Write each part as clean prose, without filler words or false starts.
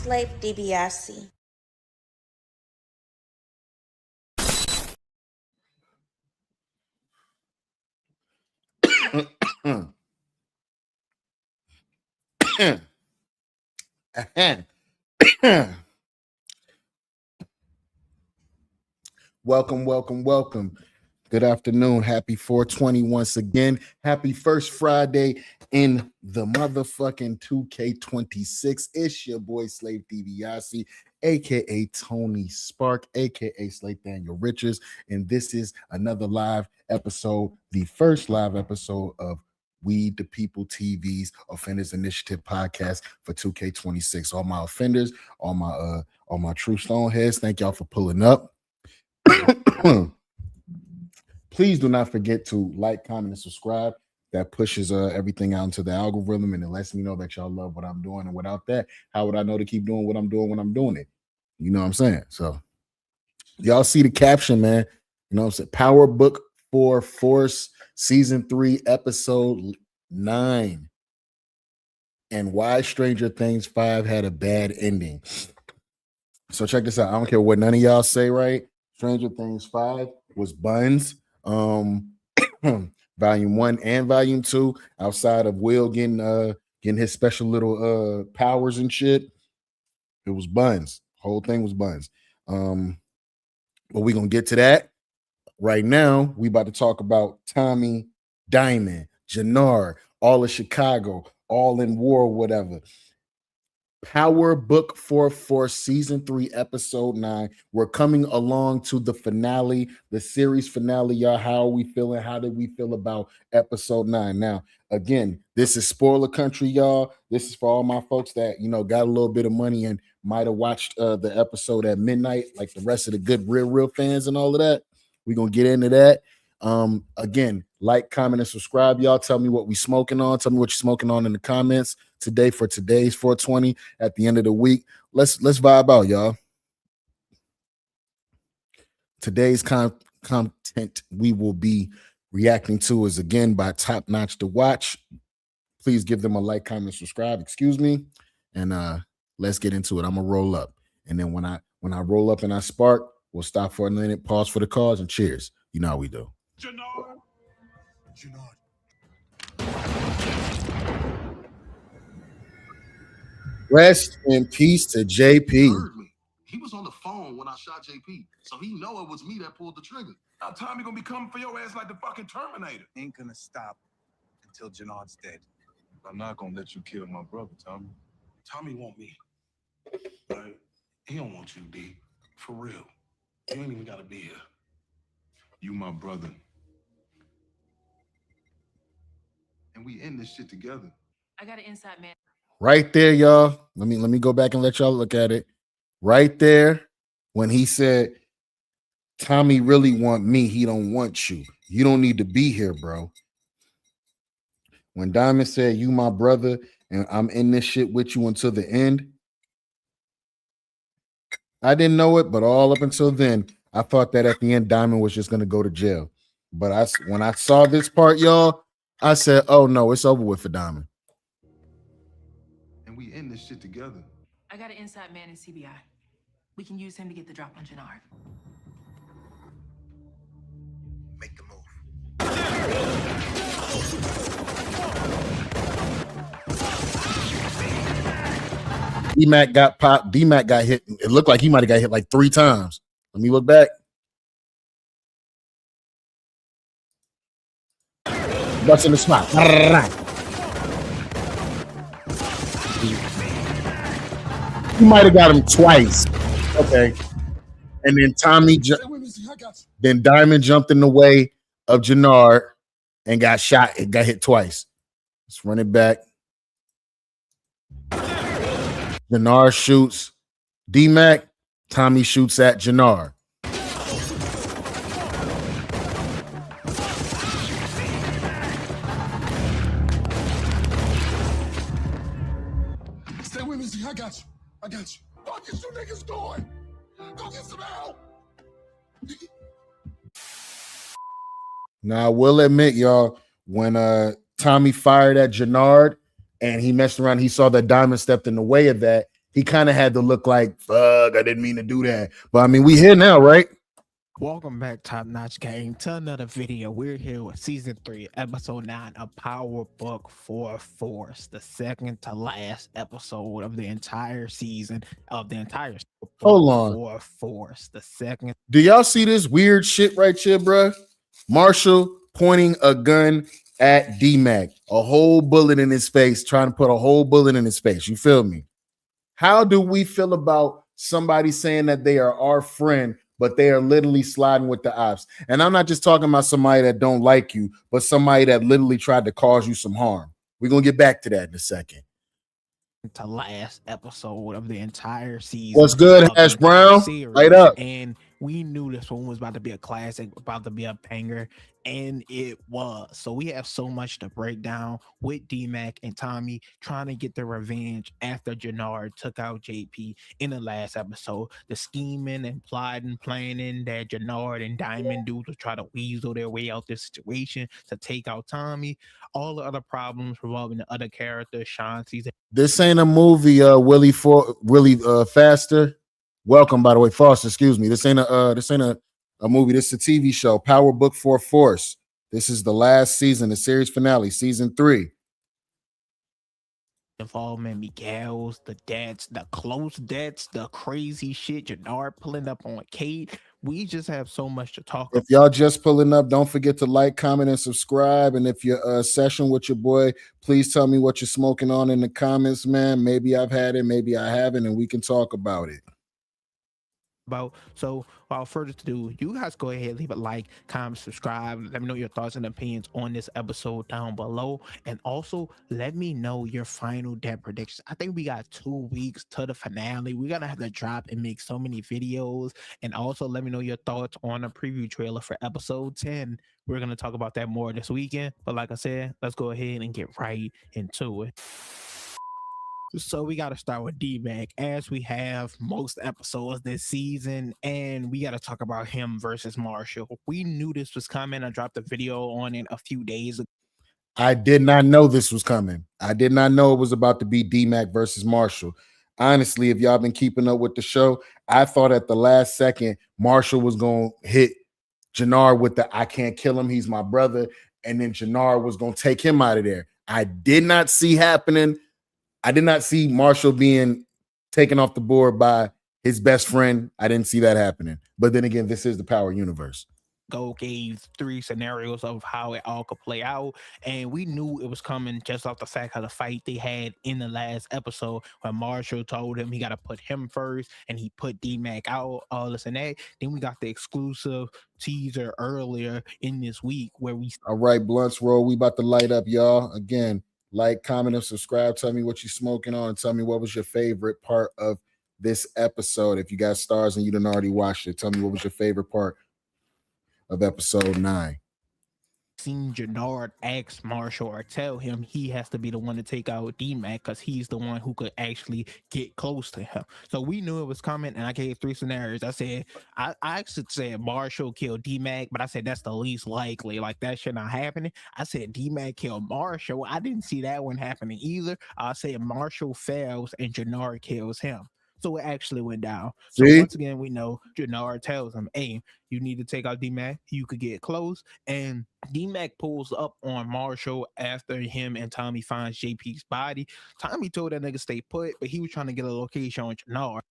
Slave DiBiase. Welcome. Good afternoon. Happy 420 once again. Happy first Friday in the motherfucking 2K26. It's your boy Slave DiBiase, aka Tony Spark, aka Slave Daniel Richards, and this is another live episode, the first live episode of We the People TV's Offenders Initiative podcast for 2K26. All my offenders, all my true stoneheads, thank y'all for pulling up. Please do not forget to like, comment, and subscribe. That pushes everything out into the algorithm, and it lets me know that y'all love what I'm doing. And without that, how would I know to keep doing what I'm doing when I'm doing it? You know what I'm saying? So y'all see the caption, man. You know what I'm saying? Power Book 4 Force Season 3 Episode 9. And why Stranger Things 5 had a bad ending. So check this out. I don't care what none of y'all say, right? Stranger Things 5 was buns. Volume 1 and Volume 2, outside of Will getting his special little powers and shit. It was buns. Whole thing was buns. But we're gonna get to that. Right now, we about to talk about Tommy, Diamond, Jannard, all of Chicago, all in war, whatever. Power Book 4 Force Season 3 Episode 9. We're coming along to the finale, the series finale. Y'all, how are we feeling? How did we feel about Episode 9? Now, again, this is spoiler country, y'all. This is for all my folks that, you know, got a little bit of money and might have watched the episode at midnight, like the rest of the good real fans and all of that. We're going to get into that. Again, like, comment, and subscribe, y'all. Tell me what we smoking on. Tell me what you're smoking on in the comments today for today's 420 at the end of the week. Let's vibe out, y'all. Today's content we will be reacting to is again by Top Notch to Watch. Please give them a like, comment, subscribe, excuse me, and let's get into it. I'm gonna roll up, and then when I roll up and I spark, we'll stop for a minute, pause for the cause, and cheers. You know how we do. Jannard. Rest in peace to JP. He was on the phone when I shot JP, so he know it was me that pulled the trigger. Now Tommy gonna be coming for your ass like the fucking Terminator. Ain't gonna stop until Jannard's dead. I'm not gonna let you kill my brother, Tommy. Tommy want me, right? He don't want you, D. For real. You ain't even gotta be here. You my brother. And we end this shit together. I got an inside man. Right there, y'all. Let me go back and let y'all look at it. Right there, when he said, Tommy really want me, he don't want you. You don't need to be here, bro. When Diamond said, you my brother, and I'm in this shit with you until the end, I didn't know it, but all up until then, I thought that at the end, Diamond was just going to go to jail. But when I saw this part, y'all, I said, oh, no, it's over with for Diamond. And we end this shit together. I got an inside man in CBI. We can use him to get the drop on Jannard. Make the move. D-Mac got popped. D-Mac got hit. It looked like he might have got hit like 3 times. Let me look back. Busting the spot. He might have got him twice. Okay. And then then Diamond jumped in the way of Jannard and got shot. It got hit twice. Let's run it back. Jannard shoots D-Mac. Tommy shoots at Jannard. Stay with me, Z. I got you. Go get you niggas going. Go get some help. Now, I will admit, y'all, when Tommy fired at Jannard and he messed around, he saw that Diamond stepped in the way of that. he kind of had to look like, fuck, I didn't mean to do that. But I mean, we here now, right? Welcome back, Top Notch Gang, to another video. We're here with season 3, episode 9 of Power Book for Force, the second to last episode of the entire season of the entire book Hold on. for Force. The second. Do y'all see this weird shit right here, bruh? Marshall pointing a gun at D-Mac, a whole bullet in his face, trying to put a whole bullet in his face. You feel me? How do we feel about somebody saying that they are our friend, but they are literally sliding with the ops? And I'm not just talking about somebody that don't like you, but somebody that literally tried to cause you some harm. We're going to get back to that in a second. To last episode of the entire season. What's good, Hash Brown? Light up. And we knew this one was about to be a classic, about to be a banger, and it was. So we have so much to break down with D-Mac and Tommy trying to get their revenge after Jannard took out JP in the last episode. The scheming and plotting, planning that Jannard and Diamond do to try to weasel their way out this situation to take out Tommy. All the other problems revolving the other characters, Shanti's. This ain't a movie, Willie Faster. Welcome, by the way, Foster. Excuse me. This ain't a movie. This is a TV show. Power Book for Force. This is the last season, the series finale, season 3. Involvement, Miguel's, the debts, the close debts, the crazy shit, Jannard pulling up on Kate. We just have so much to talk about. If y'all just pulling up, don't forget to like, comment, and subscribe. And if you're session with your boy, please tell me what you're smoking on in the comments, man. Maybe I've had it, maybe I haven't, and we can talk about it. So without further ado, you guys go ahead, leave a like, comment, subscribe. Let me know your thoughts and opinions on this episode down below, and also let me know your final debt predictions. I think we got 2 weeks to the finale. We're gonna have to drop and make so many videos, and also let me know your thoughts on a preview trailer for episode 10. We're gonna talk about that more this weekend, but like I said, let's go ahead and get right into it. So we got to start with D-Mac, as we have most episodes this season, and we got to talk about him versus Marshall. We knew this was coming. I dropped a video on it a few days ago. I did not know this was coming. I did not know it was about to be D-Mac versus Marshall. Honestly, if y'all been keeping up with the show, I thought at the last second Marshall was going to hit Jannard with the I can't kill him, he's my brother, and then Jannard was going to take him out of there. I did not see happening. I did not see Marshall being taken off the board by his best friend. I didn't see that happening. But then again, this is the Power universe. Gave 3 scenarios of how it all could play out, and we knew it was coming just off the fact of the fight they had in the last episode when Marshall told him he got to put him first, and he put D-Mac out, all this and that. Then we got the exclusive teaser earlier in this week where we... All right, blunts roll. We about to light up, y'all. Again, like, comment, and subscribe. Tell me what you're smoking on, and tell me what was your favorite part of this episode. If you got stars and you didn't already watch it, tell me what was your favorite part of episode 9. Seen Jannard ask Marshall or tell him he has to be the one to take out D-Mac because he's the one who could actually get close to him. So we knew it was coming, and I gave 3 scenarios. I said, I actually said Marshall killed D-Mac, but I said that's the least likely. Like, that shit not happening. I said D-Mac killed Marshall. I didn't see that one happening either. I said Marshall fails and Jannard kills him. So it actually went down. So once again, we know Jannard tells him, hey, you need to take out D-Mac. You could get close. And D-Mac pulls up on Marshall after him and Tommy finds JP's body. Tommy told that nigga stay put, but he was trying to get a location on Jannard.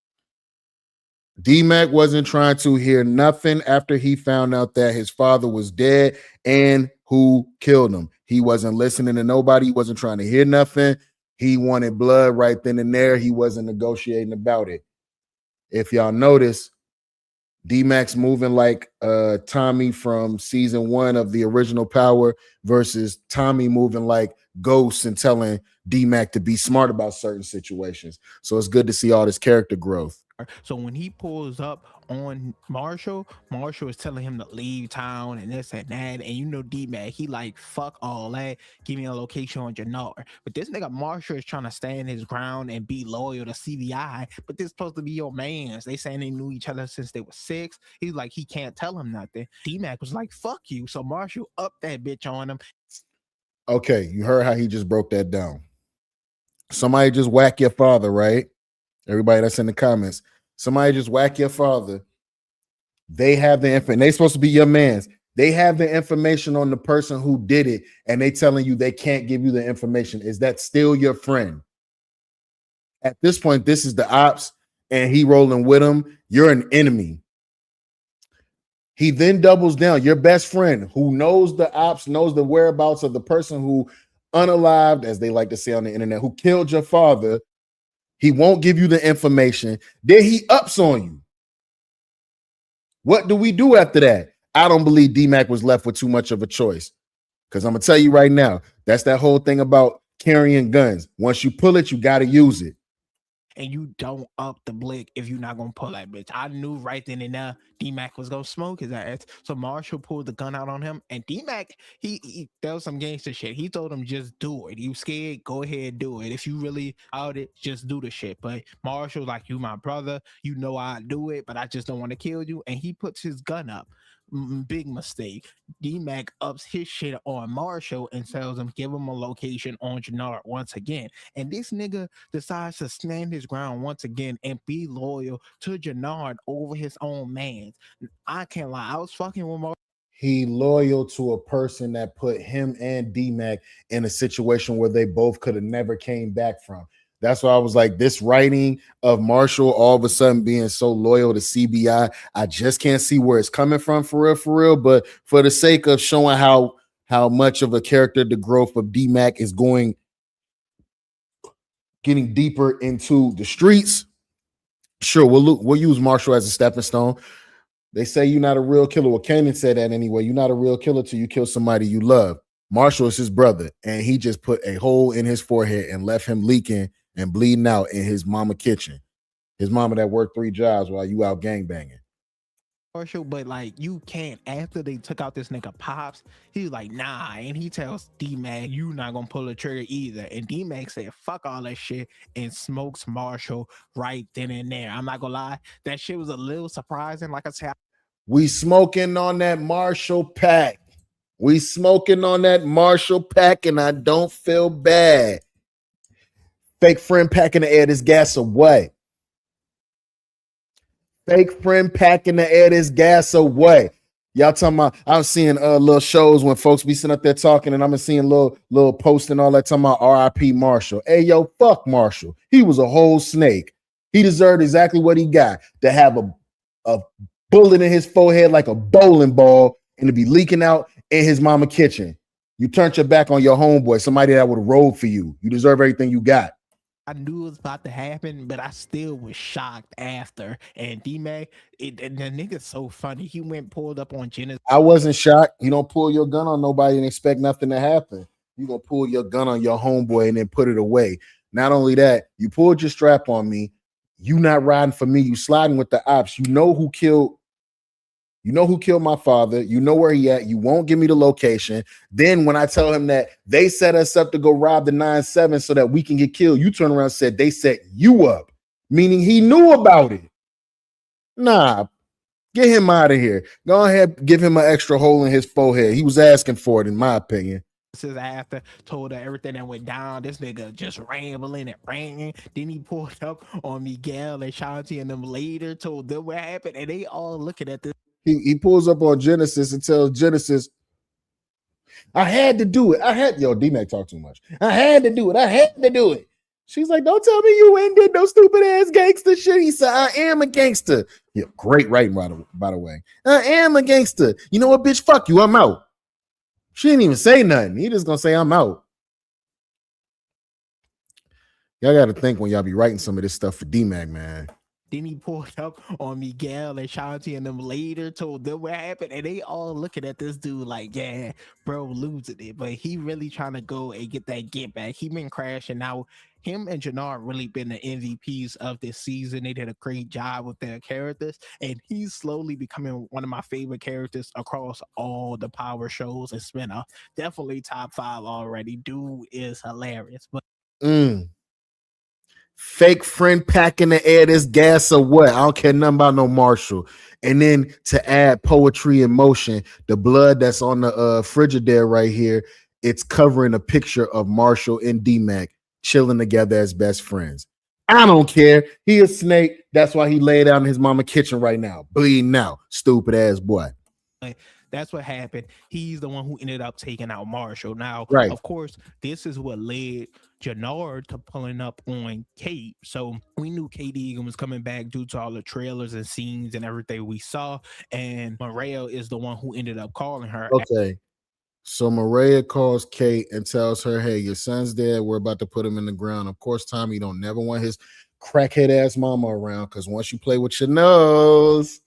D-Mac wasn't trying to hear nothing after he found out that his father was dead and who killed him. He wasn't listening to nobody. He wasn't trying to hear nothing. He wanted blood right then and there. He wasn't negotiating about it. If y'all notice, D-Mac's moving like Tommy from season 1 of the original Power versus Tommy moving like Ghost and telling D-Mac to be smart about certain situations. So it's good to see all this character growth. So when he pulls up on Marshall is telling him to leave town and this and that. And you know, D-Mac, he like, fuck all that. Give me a location on Jannard. But this nigga Marshall is trying to stand his ground and be loyal to CBI. But this supposed to be your mans. They saying they knew each other since they were 6. He's like, he can't tell him nothing. D-Mac was like, fuck you. So Marshall upped that bitch on him. Okay, you heard how he just broke that down. Somebody just whack your father, right? Everybody that's in the comments, somebody just whack your father. They have the info, and they supposed to be your mans. They have the information on the person who did it, and they telling you they can't give you the information. Is that still your friend? At this point, this is the ops, and he rolling with him. You're an enemy. He then doubles down. Your best friend who knows the ops, knows the whereabouts of the person who unalived, as they like to say on the internet, who killed your father. He won't give you the information. Then he ups on you. What do we do after that? I don't believe D-Mac was left with too much of a choice. Because I'm going to tell you right now, that's that whole thing about carrying guns. Once you pull it, you got to use it. And you don't up the blick if you're not gonna pull that bitch. I knew right then and there D-Mac was gonna smoke his ass. So Marshall pulled the gun out on him, and D-Mac, he there was some gangster shit. He told him just do it. You scared? Go ahead, do it. If you really out it, just do the shit. But Marshall, like, you my brother, you know I do it, but I just don't want to kill you. And he puts his gun up. Big mistake. D-Mac ups his shit on Marshall and tells him give him a location on Jannard once again. And this nigga decides to stand his ground once again and be loyal to Jannard over his own man. I can't lie. I was fucking with Marshall. He loyal to a person that put him and D-Mac in a situation where they both could have never came back from. That's why I was like, this writing of Marshall all of a sudden being so loyal to CBI, I just can't see where it's coming from for real. But for the sake of showing how much of a character the growth of D-Mac is getting deeper into the streets, sure, we'll use Marshall as a stepping stone. They say you're not a real killer. Well, Kanan said that anyway. You're not a real killer till you kill somebody you love. Marshall is his brother, and he just put a hole in his forehead and left him leaking and bleeding out in his mama kitchen. His mama that worked 3 jobs while you out gangbanging. Marshall, but like, you can't. After they took out this nigga Pops, he was like, nah, and he tells D-Mac, you not gonna pull the trigger either. And D-Mac said, fuck all that shit, and smokes Marshall right then and there. I'm not gonna lie, that shit was a little surprising. Like I said, we smoking on that Marshall pack. We smoking on that Marshall pack, and I don't feel bad. Fake friend packing the air this gas away. Fake friend packing the air this gas away. Y'all talking about, I'm seeing little shows when folks be sitting up there talking, and I'm seeing little posts and all that talking about RIP Marshall. Hey, yo, fuck Marshall. He was a whole snake. He deserved exactly what he got, to have a bullet in his forehead like a bowling ball and to be leaking out in his mama kitchen. You turned your back on your homeboy, somebody that would have rolled for you. You deserve everything you got. I knew it was about to happen, but I still was shocked after. And D-Mac, the nigga's so funny. He pulled up on Jenna. I wasn't shocked. You don't pull your gun on nobody and expect nothing to happen. You gonna pull your gun on your homeboy and then put it away. Not only that, you pulled your strap on me. You not riding for me. You sliding with the ops. You know who killed my father. You know where he at. You won't give me the location. Then when I tell him that they set us up to go rob the 9-7 so that we can get killed, you turn around and said they set you up, meaning he knew about it. Nah, get him out of here. Go ahead, give him an extra hole in his forehead. He was asking for it, in my opinion. After told her everything that went down, this nigga just rambling and ranting. Then he pulled up on Miguel and Shanti and them later, told them what happened, and they all looking at this. He pulls up on Genesis and tells Genesis, I had to do it. D-Mac talk too much. I had to do it. She's like, don't tell me you ain't did no stupid ass gangster shit. He said, I am a gangster. Yeah, great writing, by the way. I am a gangster. You know what, bitch? Fuck you. I'm out. She didn't even say nothing. He just gonna say I'm out. Y'all got to think when y'all be writing some of this stuff for D-Mac, man. Then he pulled up on Miguel and Shanti and them later, told them what happened, and they all looking at this dude like, yeah, bro, losing it. But he really trying to go and get that get back. He been crashing out. Him and Jannard really been the MVPs of this season. They did a great job with their characters, and he's slowly becoming one of my favorite characters across all the power shows and spin-off. Definitely top 5 already. Dude is hilarious. But fake friend packing the air this gas or what? I don't care nothing about no Marshall. And then to add poetry and motion, the blood that's on the Frigidaire right here, it's covering a picture of Marshall and D-Mac chilling together as best friends. I don't care. He a snake. That's why he laid out in his mama kitchen right now, bleeding out. Stupid ass boy. That's what happened. He's the one who ended up taking out Marshall. Now, Right. of course, this is what led Jannard to pulling up on Kate. So we knew Kate Egan was coming back due to all the trailers and scenes and everything we saw. And Moreo is the one who ended up calling her. Okay. So Maria calls Kate and tells her, hey, your son's dead. We're about to put him in the ground. Of course, Tommy don't never want his crackhead ass mama around because once you play with your nose,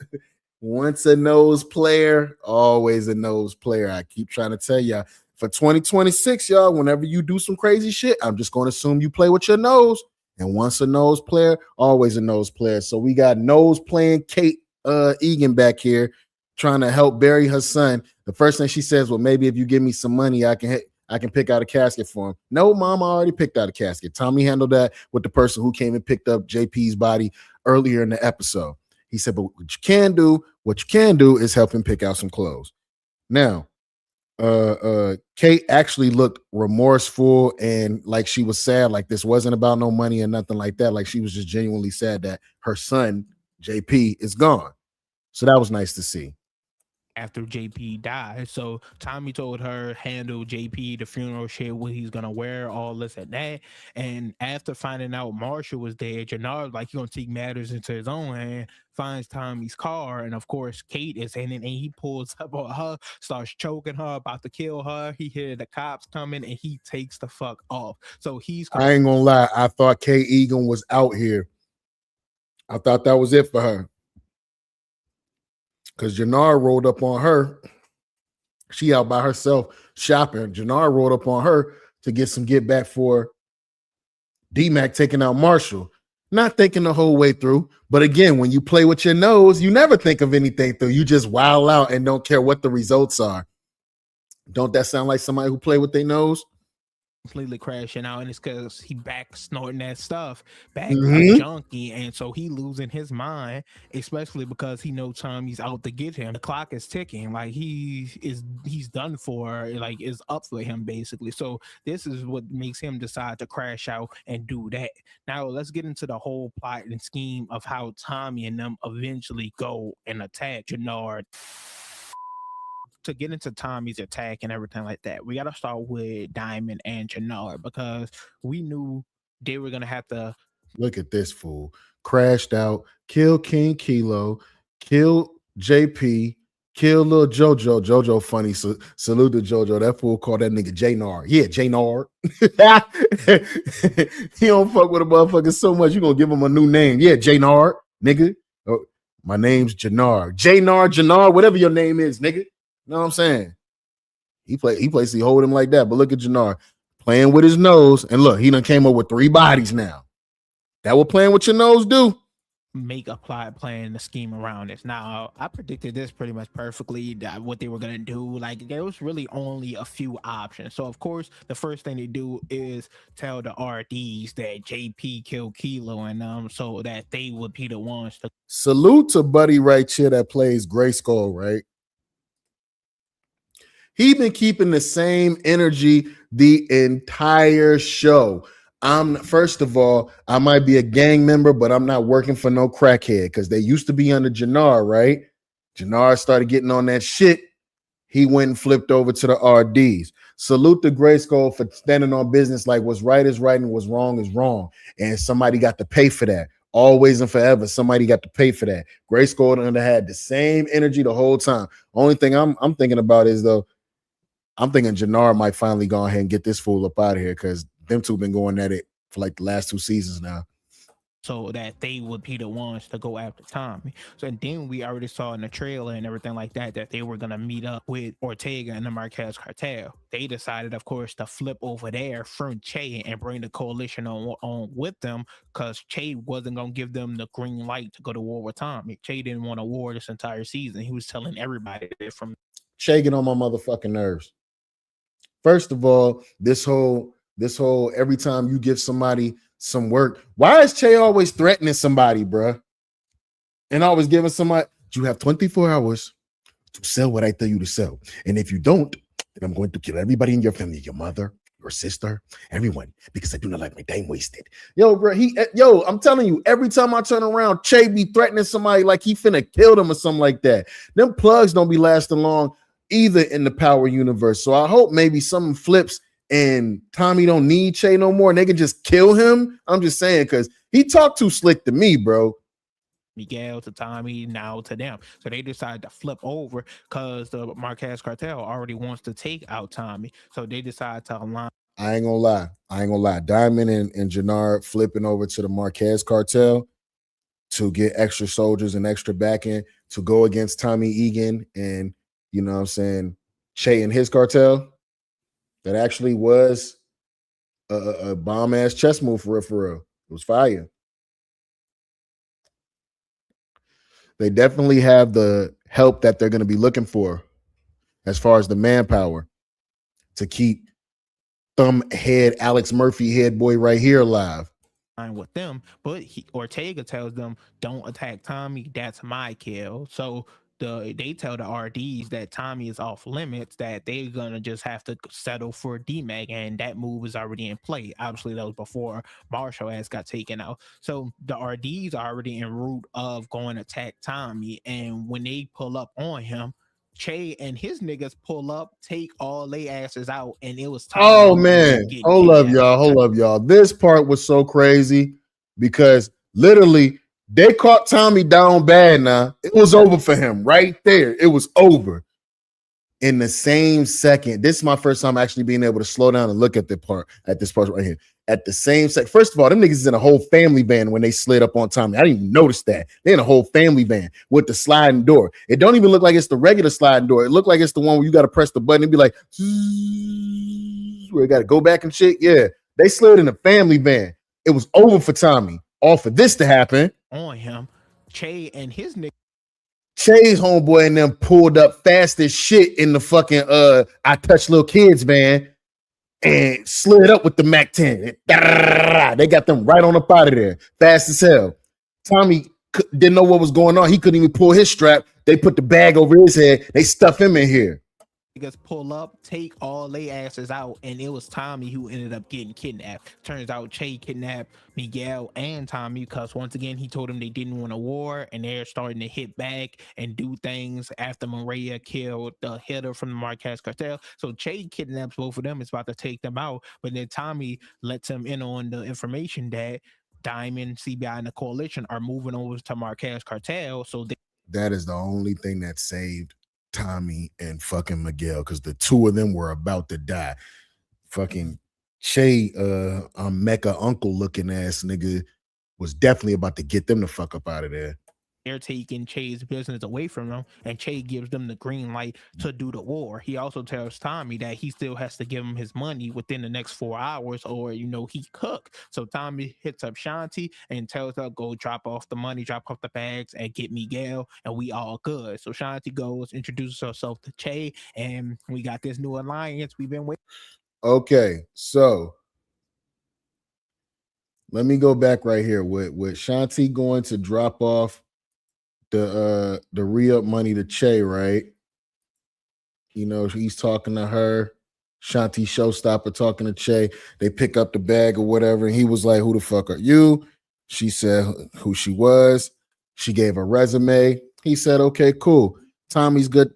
once a nose player, always a nose player. I keep trying to tell y'all. For 2026, y'all, whenever you do some crazy shit, I'm just going to assume you play with your nose. And once a nose player, always a nose player. So we got nose playing Kate Egan back here trying to help bury her son. The first thing she says, well, maybe if you give me some money, I can pick out a casket for him. No, mama already picked out a casket. Tommy handled that with the person who came and picked up JP's body earlier in the episode. He said, but what you can do is help him pick out some clothes. Now, Kate actually looked remorseful and like she was sad, like this wasn't about no money or nothing like that. Like she was just genuinely sad that her son, JP, is gone. So that was nice to see. After JP died. So Tommy told her handle JP, the funeral shit, what he's gonna wear, all this and that. And after finding out Marshall was dead, Jannard, like, he gonna take matters into his own hand, finds Tommy's car, and of course Kate is in it, and he pulls up on her, starts choking her, about to kill her. He hears the cops coming and he takes the fuck off. So I ain't gonna lie, I thought Kate Egan was out here. I thought that was it for her. Because Jannard rolled up on her. She out by herself shopping. Jannard rolled up on her to get some get back for D-Mac taking out Marshall. Not thinking the whole way through. But again, when you play with your nose, you never think of anything through. You just wild out and don't care what the results are. Don't that sound like somebody who play with their nose? Completely crashing out, and it's because he back snorting that stuff, back a junkie, and so he losing his mind, especially because he knows Tommy's out to get him. The clock is ticking, like he's done for, like it's up for him basically. So this is what makes him decide to crash out and do that. Now let's get into the whole plot and scheme of how Tommy and them eventually go and attack Jannard. To get into Tommy's attack and everything like that, we got to start with Diamond and Jannard because we knew they were going to have to. Look at this fool. Crashed out, kill King Kilo, kill JP, kill little JoJo. JoJo funny. So, salute to JoJo. That fool called that nigga J-Nard. Yeah, J-Nard. He don't fuck with a motherfucker so much, you going to give him a new name. Yeah, J-Nard, nigga. Oh, my name's Jannard. Jannard, whatever your name is, nigga. You know what I'm saying? He plays to hold him like that. But look at Jannard playing with his nose. And look, he done came up with 3 bodies now. That what playing with your nose do? Make a plot plan, the scheme around this. Now, I predicted this pretty much perfectly, that what they were going to do. Like, there was really only a few options. So, of course, the first thing they do is tell the RDs that JP killed Kilo and so that they would be the ones to. Salute to Buddy right here that plays Grayskull, right? He been keeping the same energy the entire show. First of all, I might be a gang member, but I'm not working for no crackhead because they used to be under Jannard, right? Jannard started getting on that shit. He went and flipped over to the RDs. Salute to Grayskull for standing on business like what's right is right and what's wrong is wrong. And somebody got to pay for that. Always and forever, somebody got to pay for that. Grayskull had the same energy the whole time. Only thing I'm thinking about is, though, I'm thinking Jannard might finally go ahead and get this fool up out of here because them two been going at it for like the last 2 seasons now. So that they would be the ones to go after Tommy. So then we already saw in the trailer and everything like that they were going to meet up with Ortega and the Marquez cartel. They decided, of course, to flip over there from Che and bring the coalition on with them because Che wasn't going to give them the green light to go to war with Tommy. Che didn't want a war this entire season. He was telling everybody from Che get on my motherfucking nerves. First of all, this whole every time you give somebody some work, why is Che always threatening somebody, bruh? And always giving somebody, you have 24 hours to sell what I tell you to sell. And if you don't, then I'm going to kill everybody in your family, your mother, your sister, everyone, because I do not like my time wasted. Yo, bro, I'm telling you, every time I turn around, Che be threatening somebody like he finna kill them or something like that. Them plugs don't be lasting long either in the Power universe. So I hope maybe something flips and Tommy don't need Che no more and they can just kill him. I'm just saying, because he talked too slick to me, bro. Miguel to Tommy, now to them. So they decided to flip over because the Marquez cartel already wants to take out Tommy. So they decide to align. I ain't gonna lie. Diamond and Jannard flipping over to the Marquez cartel to get extra soldiers and extra backing to go against Tommy Egan and, you know what I'm saying, Che and his cartel. That actually was a bomb-ass chess move for real. It was fire. They definitely have the help that they're going to be looking for as far as the manpower to keep thumbhead Alex Murphy head boy right here alive. With them, but Ortega tells them, don't attack Tommy, that's my kill. So they tell the RDs that Tommy is off limits, that they're gonna just have to settle for DMAC, and that move is already in play. Obviously that was before Marshall ass got taken out, so the RDs are already en route of going to attack Tommy. And when they pull up on him, Che and his niggas pull up, take all they asses out, and it was Tommy. Oh man, hold up, y'all. This part was so crazy because literally they caught Tommy down bad. Now it was over for him right there. It was over in the same second. This is my first time actually being able to slow down and look at this part right here. At the same second, first of all, them niggas is in a whole family van when they slid up on Tommy. I didn't even notice that. They're in a whole family van with the sliding door. It don't even look like it's the regular sliding door. It looked like it's the one where you got to press the button and be like, where you got to go back and shit. Yeah, they slid in a family van. It was over for Tommy. All for this to happen on him. Che and his niggas. Che's homeboy and them pulled up fast as shit in the fucking I Touch Little Kids van and slid up with the Mac 10. They got them right on up out of there, fast as hell. Tommy didn't know what was going on. He couldn't even pull his strap. They put the bag over his head. They stuff him in here. Niggas pull up, take all they asses out, and it was Tommy who ended up getting kidnapped. Turns out Che kidnapped Miguel and Tommy because once again he told them they didn't want a war, and they're starting to hit back and do things after Maria killed the hitter from the Marquez cartel. So Che kidnaps both of them, is about to take them out, but then Tommy lets him in on the information that Diamond, CBI, and the coalition are moving over to Marquez cartel. So that is the only thing that saved Tommy and fucking Miguel, because the two of them were about to die. Fucking Che, Mecca uncle looking ass nigga was definitely about to get them the fuck up out of there. They're taking Che's business away from them, and Che gives them the green light to do the war. He also tells Tommy that he still has to give him his money within the next 4 hours, or he cook. So Tommy hits up Shanti and tells her, go drop off the money, drop off the bags, and get Miguel, and we all good. So Shanti goes, introduces herself to Che, and we got this new alliance we've been waiting. Okay, so let me go back right here with Shanti going to drop off the re-up money to Che, right? He's talking to her. Shanti Showstopper talking to Che. They pick up the bag or whatever, and he was like, who the fuck are you? She said who she was. She gave a resume. He said, okay, cool. Tommy's good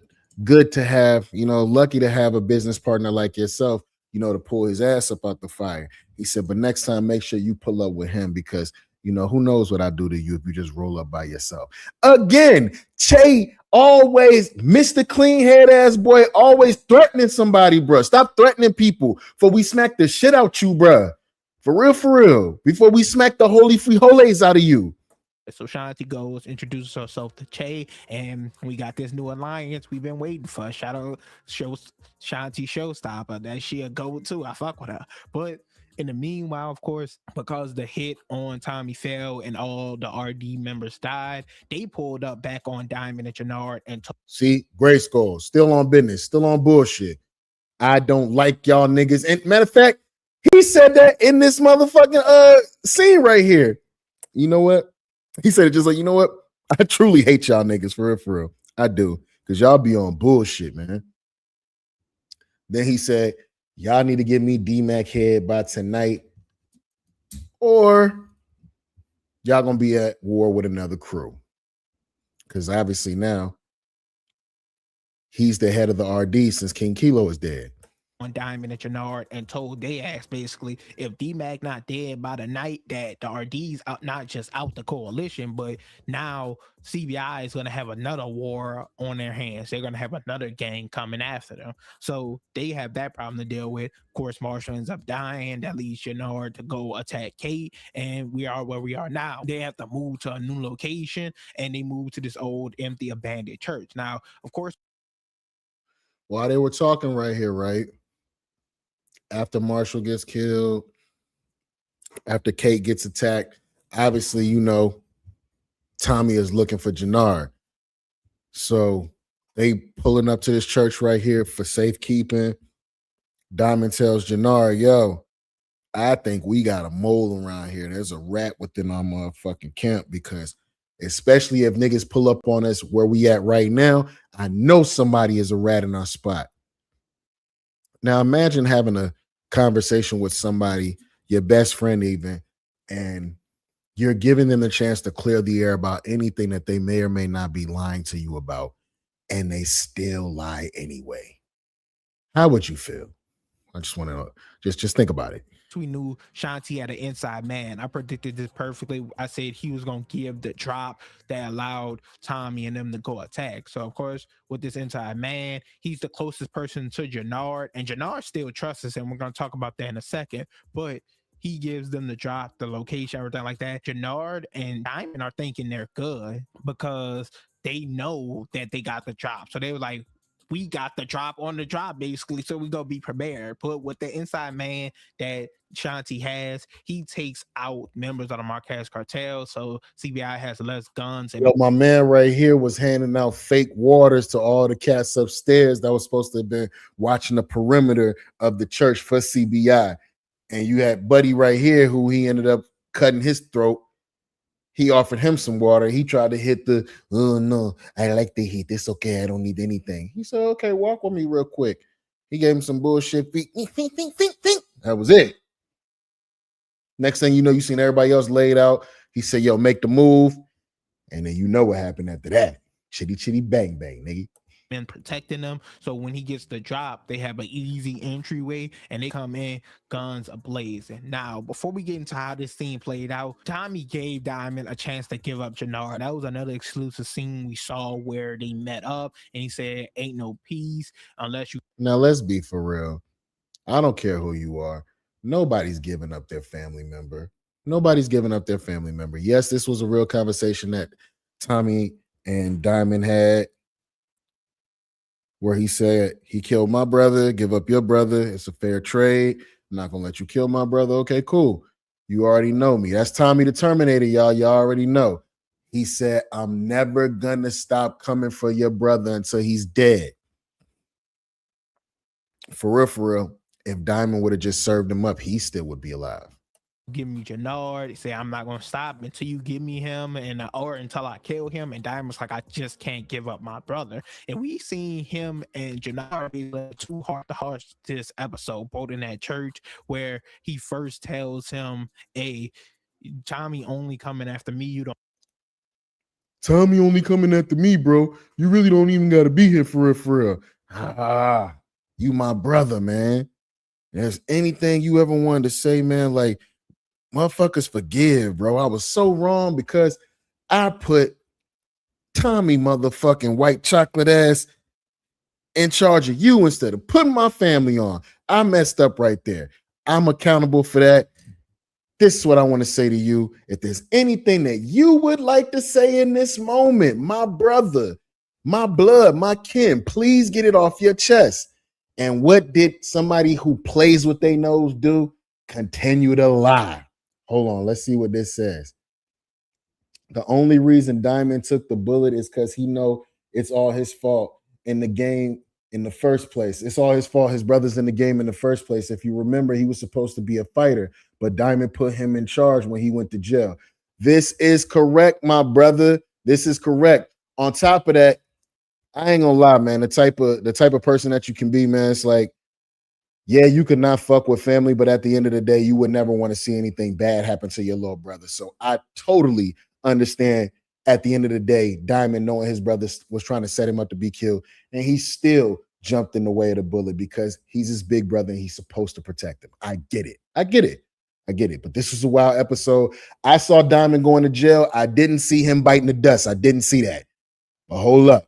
to have, lucky to have a business partner like yourself, to pull his ass up out the fire. He said, but next time, make sure you pull up with him because who knows what I do to you if you just roll up by yourself. Again, Che always, Mr. Clean Head ass boy, always threatening somebody, bro. Stop threatening people before we smack the shit out you, bro. For real. Before we smack the holy frijoles out of you. So Shanti goes, introduces herself to Che, and we got this new alliance we've been waiting for. Shout out Shanti Showstopper. That she a go too. I fuck with her. But in the meanwhile, of course, because the hit on Tommy fell and all the RD members died, they pulled up back on Diamond and Jannard and see, Gray Skull, still on business, still on bullshit. I don't like y'all niggas. And matter of fact, he said that in this motherfucking scene right here. You know what? He said it just like, you know what? I truly hate y'all niggas for real. I do. Because y'all be on bullshit, man. Then he said, Y'all need to give me D-Mac head by tonight, or y'all gonna be at war with another crew. Because obviously now he's the head of the RD since King Kilo is dead. On Diamond and Jannard and told they ass basically if D-Mac not dead by the night that the RD's out, not just out the coalition, but now CBI is going to have another war on their hands. They're going to have another gang coming after them. So they have that problem to deal with. Of course, Marshall ends up dying. That leads Jannard to go attack Kate. And we are where we are now. They have to move to a new location and they move to this old, empty, abandoned church. Now, of course, while they were talking right here, right? After Marshall gets killed, after Kate gets attacked, obviously, you know, Tommy is looking for Jannard. So they pulling up to this church right here for safekeeping. Diamond tells Jannard, yo, I think we got a mole around here. There's a rat within our motherfucking camp because especially if niggas pull up on us where we at right now, I know somebody is a rat in our spot. Now imagine having a conversation with somebody, your best friend even, and you're giving them the chance to clear the air about anything that they may or may not be lying to you about, and they still lie anyway. How would you feel? I just want to just think about it. We knew Shanti had an inside man. I predicted this perfectly. I said he was going to give the drop that allowed Tommy and them to go attack. So, of course, with this inside man, he's the closest person to Jannard, and Jannard still trusts him. We're going to talk about that in a second, but he gives them the drop, the location, everything like that. Jannard and Diamond are thinking they're good because they know that they got the drop. So they were like, we got the drop on the drop, basically, so we gonna be prepared. But with the inside man that Shanti has, he takes out members of the Marquez cartel, so CBI has less guns. And yo, my man right here was handing out fake waters to all the cats upstairs that was supposed to have been watching the perimeter of the church for CBI. And you had Buddy right here who he ended up cutting his throat. He offered him some water. He tried to hit the, oh no, I like the heat. It's okay. I don't need anything. He said, okay, walk with me real quick. He gave him some bullshit feet. That was it. Next thing you know, you seen everybody else laid out. He said, yo, make the move. And then you know what happened after that. Chitty, chitty, bang, bang, nigga. And protecting them, so when he gets the drop, they have an easy entryway and they come in guns ablazing. Now, before we get into how this scene played out, Tommy gave Diamond a chance to give up Jannard. That was another exclusive scene we saw where they met up and he said, ain't no peace unless you. Now let's be for real. I don't care who you are. Nobody's giving up their family member. Nobody's giving up their family member. Yes, this was a real conversation that Tommy and Diamond had, where he said, he killed my brother, give up your brother. It's a fair trade. I'm not going to let you kill my brother. Okay, cool. You already know me. That's Tommy the Terminator, y'all. Y'all already know. He said, I'm never going to stop coming for your brother until he's dead. For real, if Diamond would have just served him up, he still would be alive. Give me Jannard. Say I'm not gonna stop until you give me him, and or until I kill him. And Diamond was like, I just can't give up my brother. And we seen him and Jannard be like too heart to heart this episode, both in that church where he first tells him, "Hey, Tommy only coming after me. You don't." Tommy only coming after me, bro. You really don't even got to be here for real. Ah, you my brother, man. There's anything you ever wanted to say, man, like, motherfuckers forgive, bro. I was so wrong because I put Tommy motherfucking white chocolate ass in charge of you instead of putting my family on. I messed up right there. I'm accountable for that. This is what I want to say to you. If there's anything that you would like to say in this moment, my brother, my blood, my kin, please get it off your chest. And what did somebody who plays with their nose do? Continue to lie. Hold on, let's see what this says. The only reason Diamond took the bullet is because he know it's all his fault in the game in the first place. It's all his fault. His brother's in the game in the first place. If you remember, he was supposed to be a fighter, but Diamond put him in charge when he went to jail. This is correct, my brother. This is correct. On top of that, I ain't gonna lie, man. The type of person that you can be, man, it's like Yeah, you could not fuck with family, but at the end of the day, you would never want to see anything bad happen to your little brother. So I totally understand at the end of the day, Diamond knowing his brother was trying to set him up to be killed, and he still jumped in the way of the bullet because he's his big brother and he's supposed to protect him. I get it. I get it. I get it. But this was a wild episode. I saw Diamond going to jail. I didn't see him biting the dust. I didn't see that. But hold up.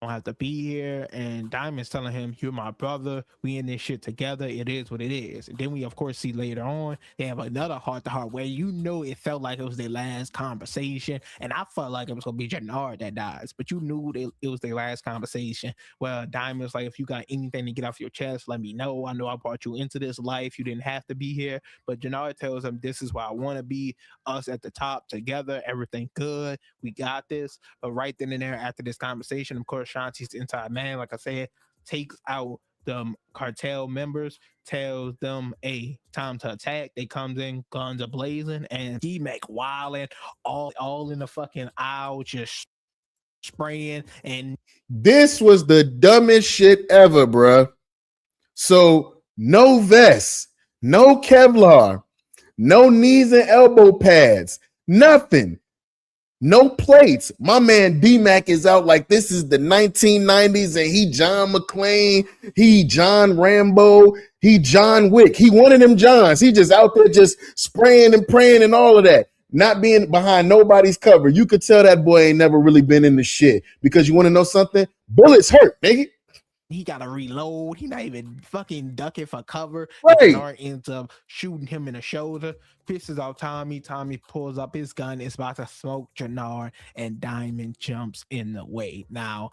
Don't have to be here. And Diamond's telling him, "You're my brother. We in this shit together. It is what it is." And then we, of course, see later on they have another heart to heart where it felt like it was their last conversation. And I felt like it was gonna be Jannard that dies, but you knew it was their last conversation. Well, Diamond's like, "If you got anything to get off your chest, let me know. I know I brought you into this life. You didn't have to be here." But Jannard tells him, "This is where I want to be. Us at the top together. Everything good. We got this." But right then and there, after this conversation, of course, Shanti's inside man, like I said, takes out the cartel members, tells them, "Hey, time to attack." They comes in, guns are blazing, and D-Mac wilding all in the fucking aisle, just spraying. And This was the dumbest shit ever, bruh. So no vest, no Kevlar, no knees and elbow pads, nothing. No plates. My man D-Mac is out like this is the 1990s and he John McClane, he John Rambo, he John Wick. He one of them Johns. He just out there just spraying and praying and all of that. Not being behind nobody's cover. You could tell that boy ain't never really been in the shit because you want to know something? Bullets hurt, nigga. he gotta reload. He not even fucking ducking for cover. Right. Jannard ends up shooting him in the shoulder, pisses off Tommy. Tommy pulls up his gun, is about to smoke Jannard, and Diamond jumps in the way. Now,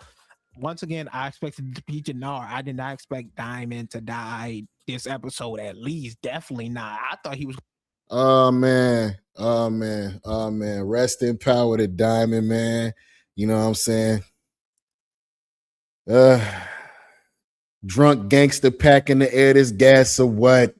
once again, I expected it to be Jannard. I did not expect Diamond to die this episode, at least. Definitely not. I thought he was. Oh man. Oh man. Oh man. Rest in power to Diamond, man. You know what I'm saying? Drunk gangster pack in the air, this gas or what?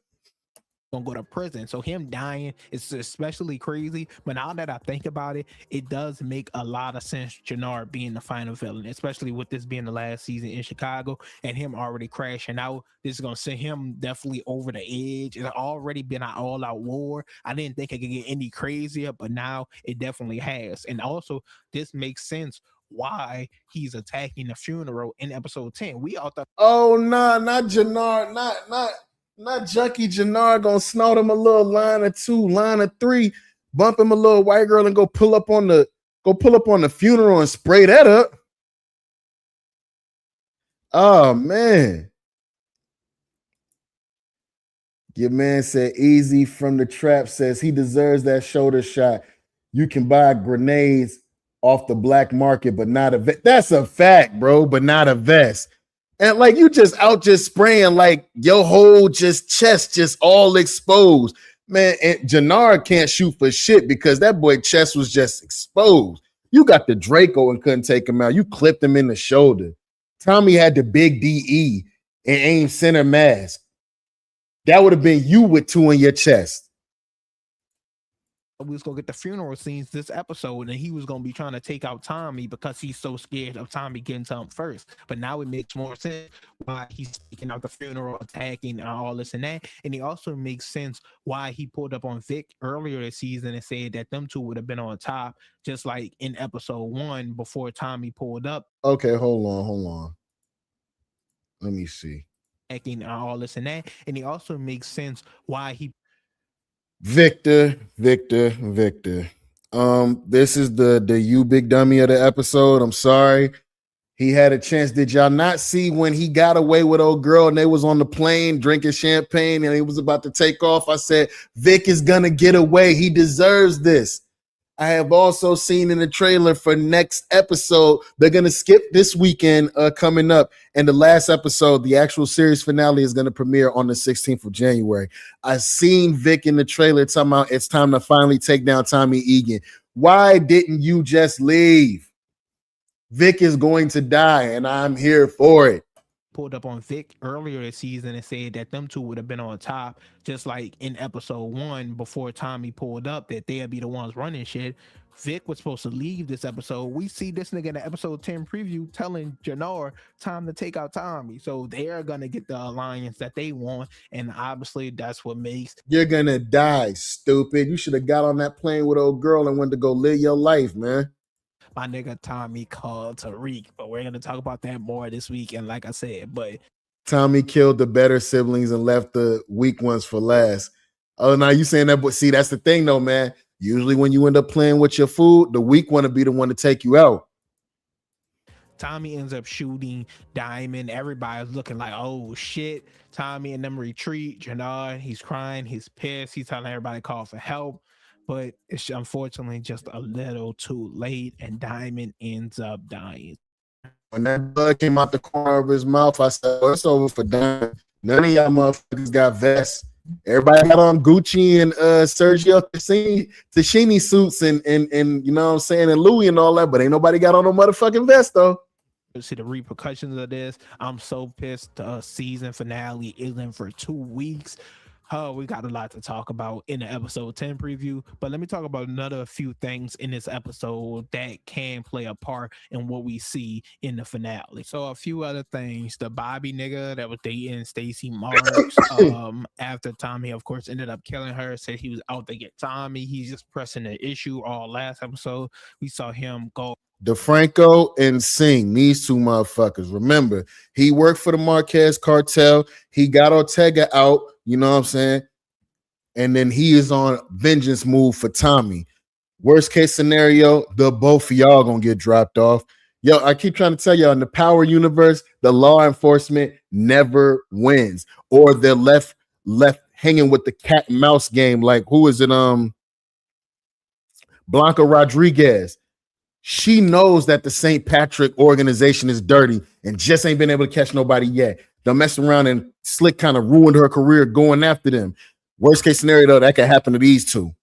Gonna go to prison. So him dying is especially crazy. But now that I think about it, it does make a lot of sense. Jannard being the final villain, especially with this being the last season in Chicago and him already crashing out. This is gonna send him definitely over the edge. It's already been an all-out war. I didn't think it could get any crazier, but now it definitely has. And also, this makes sense why he's attacking the funeral in episode 10. We all thought, oh nah, not Jannard, not Junkie Jannard gonna snort him a little line or two, line of three, bump him a little white girl and go pull up on the funeral and spray that up. Oh man. Your man said easy from the trap says he deserves that shoulder shot. You can buy grenades off the black market, but not a vest. That's a fact, bro, but not a vest. And like you just out just spraying like your whole just chest just all exposed. Man, and Jannard can't shoot for shit because that boy chest was just exposed. You got the Draco and couldn't take him out. You clipped him in the shoulder. Tommy had the big DE and aim center mask. That would have been you with two in your chest. we was gonna get the funeral scenes this episode, and he was gonna be trying to take out Tommy because he's so scared of Tommy getting to him first. But now it makes more sense why he's taking out the funeral, attacking, and all this and that. And it also makes sense why he pulled up on Vic earlier this season and said that them two would have been on top, just like in episode 1 before Tommy pulled up. Okay, hold on. Let me see. Attacking and all this and that. And it also makes sense why he Victor. This is the you big dummy of the episode. I'm sorry. He had a chance. Did y'all not see when he got away with old girl and they was on the plane drinking champagne and he was about to take off? I said, Vic is gonna get away. He deserves this. I have also seen in the trailer for next episode, they're going to skip this weekend coming up. And the last episode, the actual series finale is going to premiere on the 16th of January. I've seen Vic in the trailer talking about it's time to finally take down Tommy Egan. Why didn't you just leave? Vic is going to die, and I'm here for it. Pulled up on Vic earlier this season and said that them two would have been on top, just like in episode 1 before Tommy pulled up, that they'll be the ones running shit. Vic was supposed to leave this episode. We see this nigga in the episode 10 preview telling Jannar time to take out Tommy. So they're gonna get the alliance that they want, and obviously that's what makes You're gonna die, stupid. You should have got on that plane with old girl and went to go live your life, man. my nigga Tommy called Tariq. But we're gonna talk about that more this week. And like I said, but Tommy killed the better siblings and left the weak ones for last. Oh, now you saying that, but see, that's the thing though, man. Usually when you end up playing with your food, the weak one to be the one to take you out. Tommy ends up shooting Diamond. Everybody's looking like, oh shit. Tommy and them retreat. Jannar, he's crying, he's pissed, he's telling everybody to call for help. But it's unfortunately just a little too late, and Diamond ends up dying. When that blood came out the corner of his mouth, I said, oh, it's over for Diamond. None of y'all motherfuckers got vests. Everybody got on Gucci and Sergio Tashini suits and you know what I'm saying, and Louis and all that, but ain't nobody got on no motherfucking vest though. See the repercussions of this. I'm so pissed. The season finale isn't for 2 weeks. We got a lot to talk about in the episode 10 preview, but let me talk about another few things in this episode that can play a part in what we see in the finale. So a few other things: the Bobby nigga that was dating Stacy Marks after Tommy, of course, ended up killing her, said he was out to get Tommy. He's just pressing the issue. All last episode we saw him go DeFranco and Singh, these two motherfuckers. Remember, he worked for the Marquez cartel. He got Ortega out, you know what I'm saying? And then he is on vengeance move for Tommy. Worst case scenario, the both of y'all gonna get dropped off. Yo, I keep trying to tell y'all, in the power universe, the law enforcement never wins, or they're left hanging with the cat and mouse game. Like, who is it? Blanca Rodriguez. She knows that the St. Patrick organization is dirty and just ain't been able to catch nobody yet. They'll mess around, and Slick kind of ruined her career going after them. Worst case scenario, though, that could happen to these two.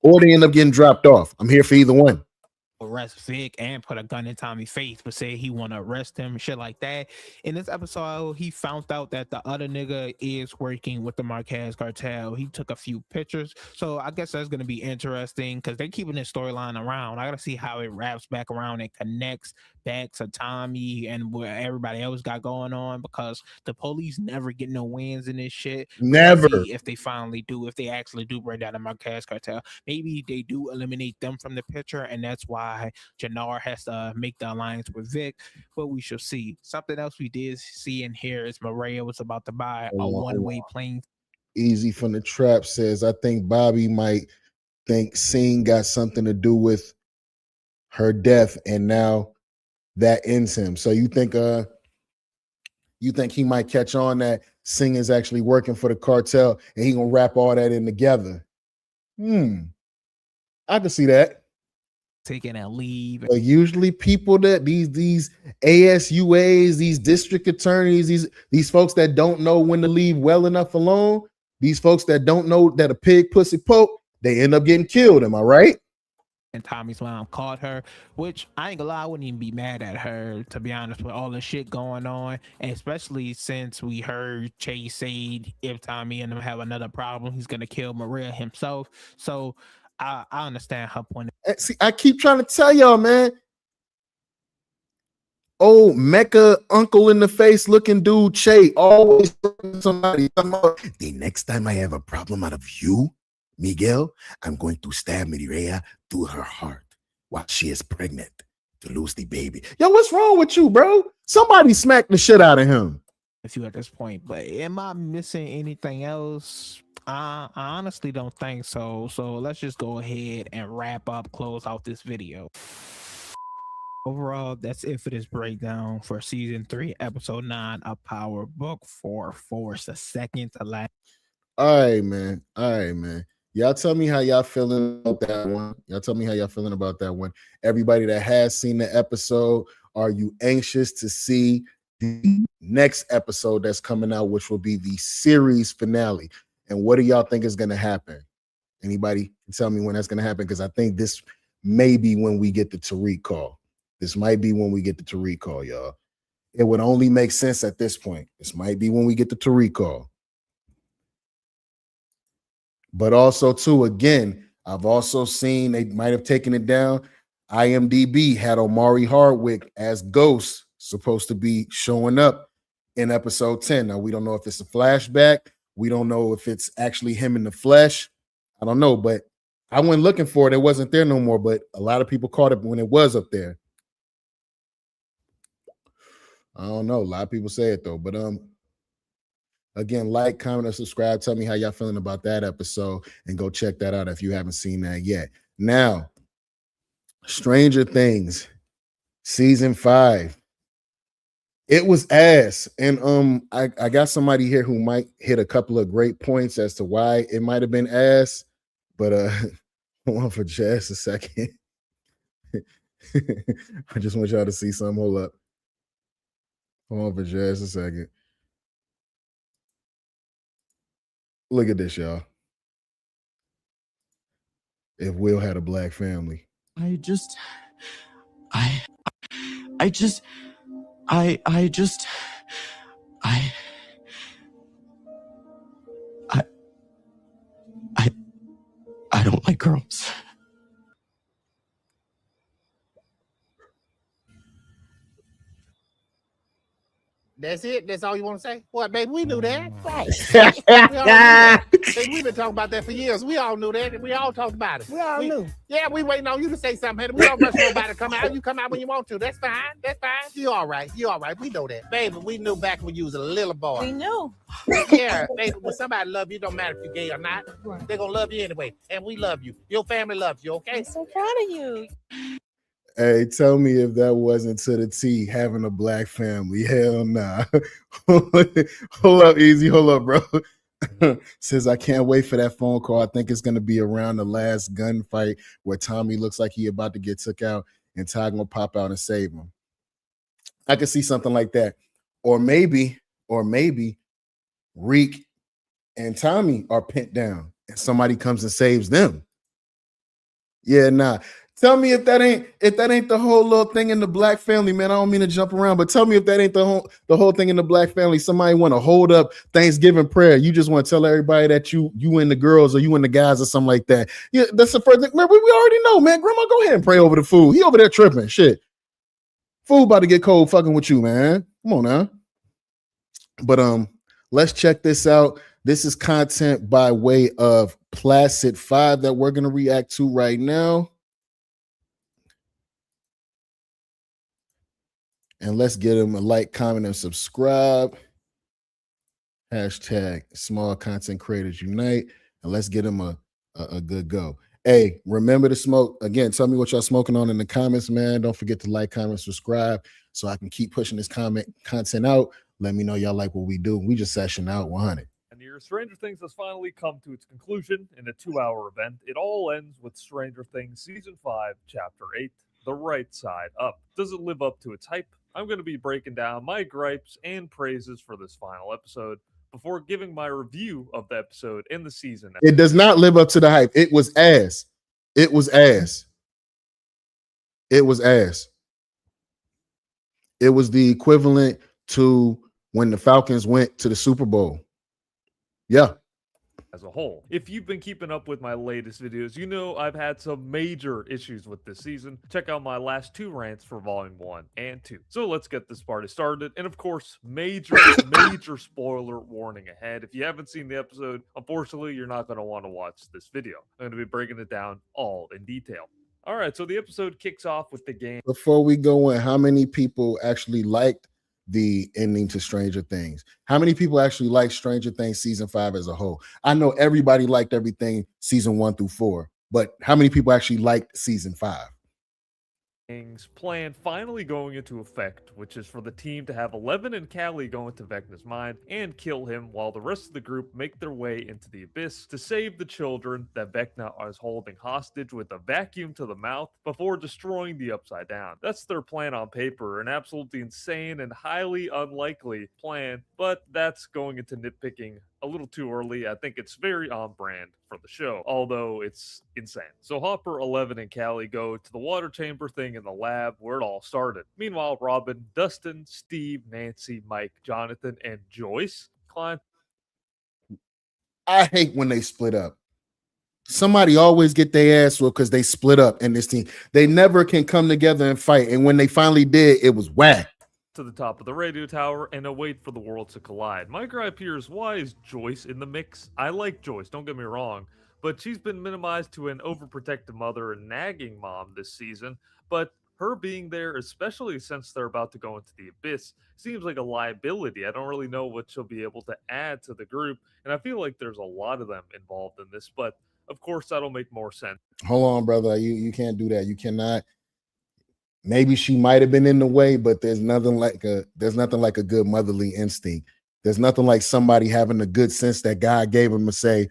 Or they end up getting dropped off. I'm here for either one. Arrest Vic and put a gun in Tommy's face, but say he want to arrest him, shit like that. In this episode, he found out that the other nigga is working with the Marquez cartel. He took a few pictures, so I guess that's gonna be interesting because they're keeping this storyline around. I gotta see how it wraps back around and connects back to Tommy and what everybody else got going on, because the police never get no wins in this shit. Never. See if they finally do, if they actually do bring down the Marquez cartel. Maybe they do eliminate them from the picture, and that's why Jannar has to make the alliance with Vic, but we shall see. Something else we did see in here is Maria was about to buy a one-way plane. Easy from the Trap says, I think Bobby might think Singh got something to do with her death, and now that ends him. So you think he might catch on that Singh is actually working for the cartel and he gonna wrap all that in together? I can see that. Taking a leave. But usually people that these ASUAs, these district attorneys, these folks that don't know when to leave well enough alone, these folks that don't know that a pig pussy poke, they end up getting killed. Am I right? And Tommy's mom caught her, which I ain't gonna lie, I wouldn't even be mad at her, to be honest, with all the shit going on, and especially since we heard Chase say if Tommy and them have another problem, he's gonna kill Maria himself. So I understand her point. See, I keep trying to tell y'all, man. Oh, Mecca uncle in the face looking dude, Che, always somebody. The next time I have a problem out of you, Miguel, I'm going to stab Mireya through her heart while she is pregnant to lose the baby. Yo, what's wrong with you, bro? Somebody smacked the shit out of him. If you at this point, but am I missing anything else? I honestly don't think so. So let's just go ahead and wrap up, close out this video. Overall, that's it for this breakdown for season 3, episode 9 of Power Book 4 Force, the second to last. All right, man. Y'all tell me how y'all feeling about that one. Everybody that has seen the episode, are you anxious to see the next episode that's coming out, which will be the series finale? And what do y'all think is going to happen? Anybody can tell me when that's going to happen? Because I think this may be when we get the Tariq call. Y'all. It would only make sense at this point. This might be when we get the Tariq call. But also, too, again, I've also seen they might have taken it down. IMDb had Omari Hardwick as Ghost, supposed to be showing up in episode 10. Now, we don't know if it's a flashback. We don't know if it's actually him in the flesh. I don't know, but I went looking for it. It wasn't there no more, but a lot of people caught it when it was up there. I don't know. A lot of people say it though, but again, like, comment, and subscribe. Tell me how y'all feeling about that episode, and go check that out if you haven't seen that yet. Now, Stranger Things season 5. It was ass, and I got somebody here who might hit a couple of great points as to why it might have been ass, but hold on for just a second. I just want y'all to see something. Hold up. Hold on for just a second. Look at this, y'all. If Will had a black family. I just don't like girls. That's it? That's all you want to say? What, baby? We knew that. Right. We all knew that. Baby, we've been talking about that for years. We all knew that. We all talked about it. We all knew. Yeah, we waiting on you to say something. We don't rush nobody to come out. You come out when you want to. That's fine. That's fine. You all right. You all right. We know that. Baby, we knew back when you was a little boy. We knew. Yeah, baby, when somebody love you, it don't matter if you're gay or not. Right. They're going to love you anyway. And we love you. Your family loves you, okay? I'm so proud of you. Hey, tell me if that wasn't to the T, having a black family. Hell nah. Hold up, Easy. Hold up, bro. Says, I can't wait for that phone call. I think it's going to be around the last gunfight where Tommy looks like he about to get took out and Ty going to pop out and save him. I could see something like that. Or maybe Reek and Tommy are pinned down and somebody comes and saves them. Yeah, nah. Tell me if that ain't the whole little thing in the black family, man. I don't mean to jump around, but tell me if that ain't the whole thing in the black family. Somebody want to hold up Thanksgiving prayer. You just want to tell everybody that you and the girls or you and the guys or something like that. Yeah, that's the first thing. Man, we already know, man. Grandma, go ahead and pray over the food. He over there tripping. Shit. Food about to get cold fucking with you, man. Come on now. But let's check this out. This is content by way of Placid 5 that we're gonna react to right now. And let's get them a like, comment, and subscribe. Hashtag small content creators unite. And let's get them a good go. Hey, remember to smoke. Again, tell me what y'all smoking on in the comments, man. Don't forget to like, comment, subscribe so I can keep pushing this content out. Let me know y'all like what we do. We just session out 100. And your Stranger Things has finally come to its conclusion in a 2-hour event. It all ends with Stranger Things Season 5, Chapter 8, The Right Side Up. Does it live up to its hype? I'm going to be breaking down my gripes and praises for this final episode before giving my review of the episode and the season. It does not live up to the hype. It was ass. It was ass. It was ass. It was the equivalent to when the Falcons went to the Super Bowl. Yeah. As a whole. If you've been keeping up with my latest videos, you know I've had some major issues with this season. Check out my last 2 rants for Volume 1 and 2. So let's get this party started. And of course, major spoiler warning ahead. If you haven't seen the episode, unfortunately, you're not going to want to watch this video. I'm going to be breaking it down all in detail. All right, so the episode kicks off with the game. Before we go in, how many people actually liked the ending to Stranger Things? How many people actually like Stranger Things season 5 as a whole? I know everybody liked everything season 1 through 4, but how many people actually liked season 5? Plan finally going into effect, which is for the team to have Eleven and Callie go into Vecna's mind and kill him while the rest of the group make their way into the abyss to save the children that Vecna is holding hostage with a vacuum to the mouth before destroying the Upside Down. That's their plan on paper, an absolutely insane and highly unlikely plan, but that's going into nitpicking a little too early. I think it's very on brand for the show, although it's insane. So Hopper, Eleven, and Callie go to the water chamber thing in the lab where it all started. Meanwhile, Robin, Dustin, Steve, Nancy, Mike, Jonathan, and Joyce climb. I hate when they split up. Somebody always get their ass whooped because they split up in this team. They never can come together and fight. And when they finally did, it was whack. To the top of the radio tower and await for the worlds to collide. My gripe here is, why is Joyce in the mix? I like Joyce, don't get me wrong, but she's been minimized to an overprotective mother and nagging mom this season. But her being there, especially since they're about to go into the abyss, seems like a liability. I don't really know what she'll be able to add to the group, and I feel like there's a lot of them involved in this, but of course that'll make more sense. Hold on, brother. You can't do that. You cannot. Maybe she might have been in the way, but there's nothing like a good motherly instinct. There's nothing like somebody having a good sense that God gave them to say,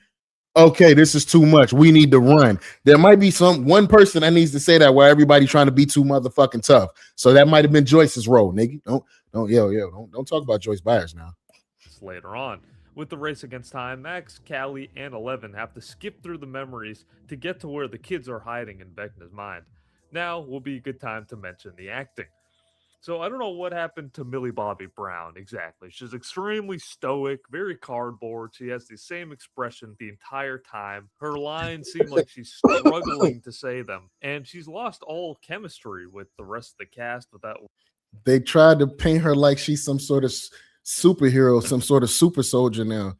okay, this is too much. We need to run. There might be one person that needs to say that while everybody's trying to be too motherfucking tough. So that might have been Joyce's role, nigga. Don't talk about Joyce Byers now. Later on. With the race against time, Max, Callie, and Eleven have to skip through the memories to get to where the kids are hiding in Vecna's mind. Now will be a good time to mention the acting. So I don't know what happened to Millie Bobby Brown exactly. She's extremely stoic, very cardboard. She has the same expression the entire time. Her lines seem like she's struggling to say them, and she's lost all chemistry with the rest of the cast without. They tried to paint her like she's some sort of superhero, some sort of super soldier now.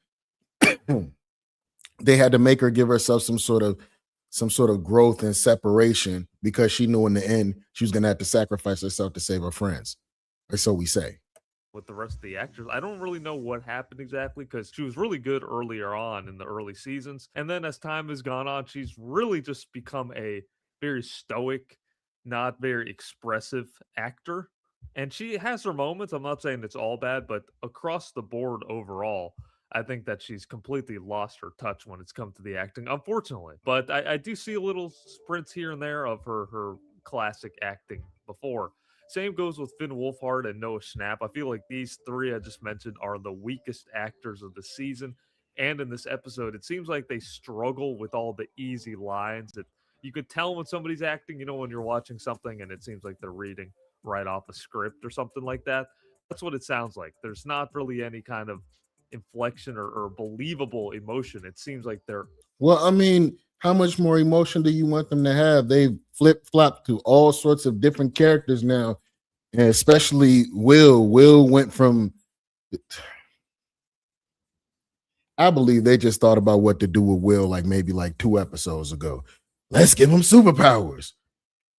They had to make her give herself some sort of growth and separation because she knew in the end she was going to have to sacrifice herself to save her friends, or so we say. With the rest of the actors, I don't really know what happened exactly, because she was really good earlier on in the early seasons, and then as time has gone on, she's really just become a very stoic, not very expressive actor. And she has her moments. I'm not saying it's all bad, but across the board overall, I think that she's completely lost her touch when it's come to the acting, unfortunately. But I do see a little sprints here and there of her classic acting before. Same goes with Finn Wolfhard and Noah Schnapp. I feel like these three I just mentioned are the weakest actors of the season. And in this episode, it seems like they struggle with all the easy lines. That you could tell when somebody's acting, when you're watching something and it seems like they're reading right off a script or something like that. That's what it sounds like. There's not really any kind of inflection or believable emotion. It seems like they're. Well, I mean, how much more emotion do you want them to have? They've flip-flopped to all sorts of different characters now, and especially Will. Will went from. I believe they just thought about what to do with Will maybe 2 episodes ago. Let's give him superpowers,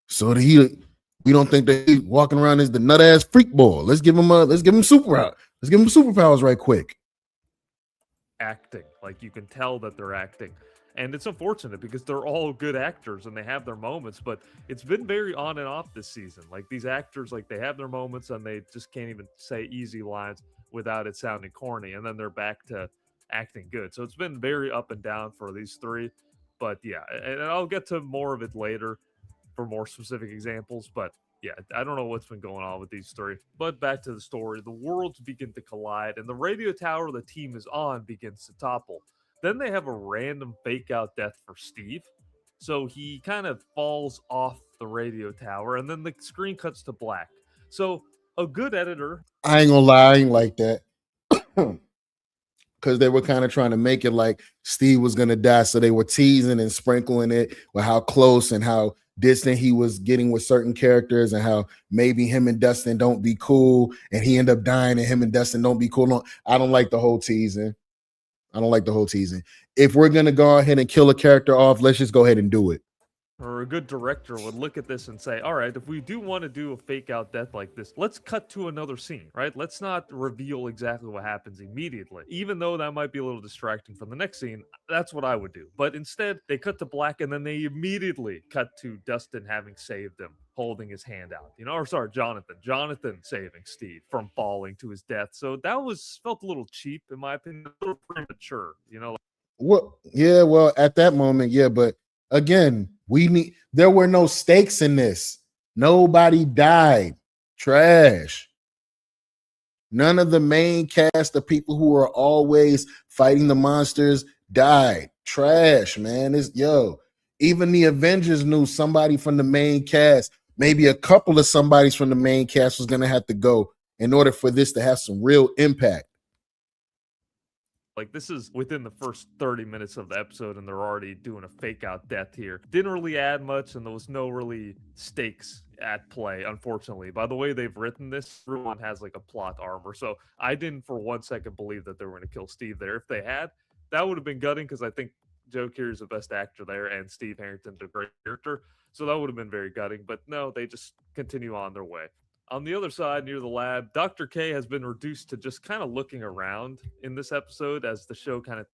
so that we don't think that he's walking around as the nut ass freak boy. Let's give him superpowers. Let's give him superpowers right quick. Acting, you can tell that they're acting, and it's unfortunate because they're all good actors and they have their moments, but it's been very on and off this season. These actors, they have their moments and they just can't even say easy lines without it sounding corny, and then they're back to acting good. So it's been very up and down for these three. But yeah, and I'll get to more of it later for more specific examples, but yeah, I don't know what's been going on with these three. But back to the story. The worlds begin to collide, and the radio tower the team is on begins to topple. Then they have a random fake out death for Steve. So he kind of falls off the radio tower, and then the screen cuts to black. So a good editor. I ain't gonna lie, I ain't like that. Because they were kind of trying to make it like Steve was gonna die. So they were teasing and sprinkling it with how close and how distant he was getting with certain characters, and how maybe him and Dustin don't be cool, and he end up dying and him and Dustin don't be cool. No, I don't like the whole teasing. If we're gonna go ahead and kill a character off, let's just go ahead and do it. Or a good director would look at this and say, all right, if we do want to do a fake out death like this, let's cut to another scene, right? Let's not reveal exactly what happens immediately. Even though that might be a little distracting from the next scene, that's what I would do. But instead, they cut to black, and then they immediately cut to Dustin having saved him, holding his hand out. Jonathan saving Steve from falling to his death. So that felt a little cheap, in my opinion, a little premature, Well, at that moment, yeah, but again, there were no stakes in this. Nobody died. Trash. None of the main cast of people who are always fighting the monsters died. Trash, man. Even the Avengers knew somebody from the main cast, maybe a couple of somebodies from the main cast was going to have to go in order for this to have some real impact. Like, this is within the first 30 minutes of the episode, and they're already doing a fake out death here. Didn't really add much, and there was no really stakes at play, unfortunately. By the way they've written this, everyone has like a plot armor. So I didn't for 1 second believe that they were going to kill Steve there. If they had, that would have been gutting, because I think Joe Keery's the best actor there, and Steve Harrington's a great character. So that would have been very gutting. But no, they just continue on their way. On the other side, near the lab, Dr. K has been reduced to just kind of looking around in this episode as the show kind of.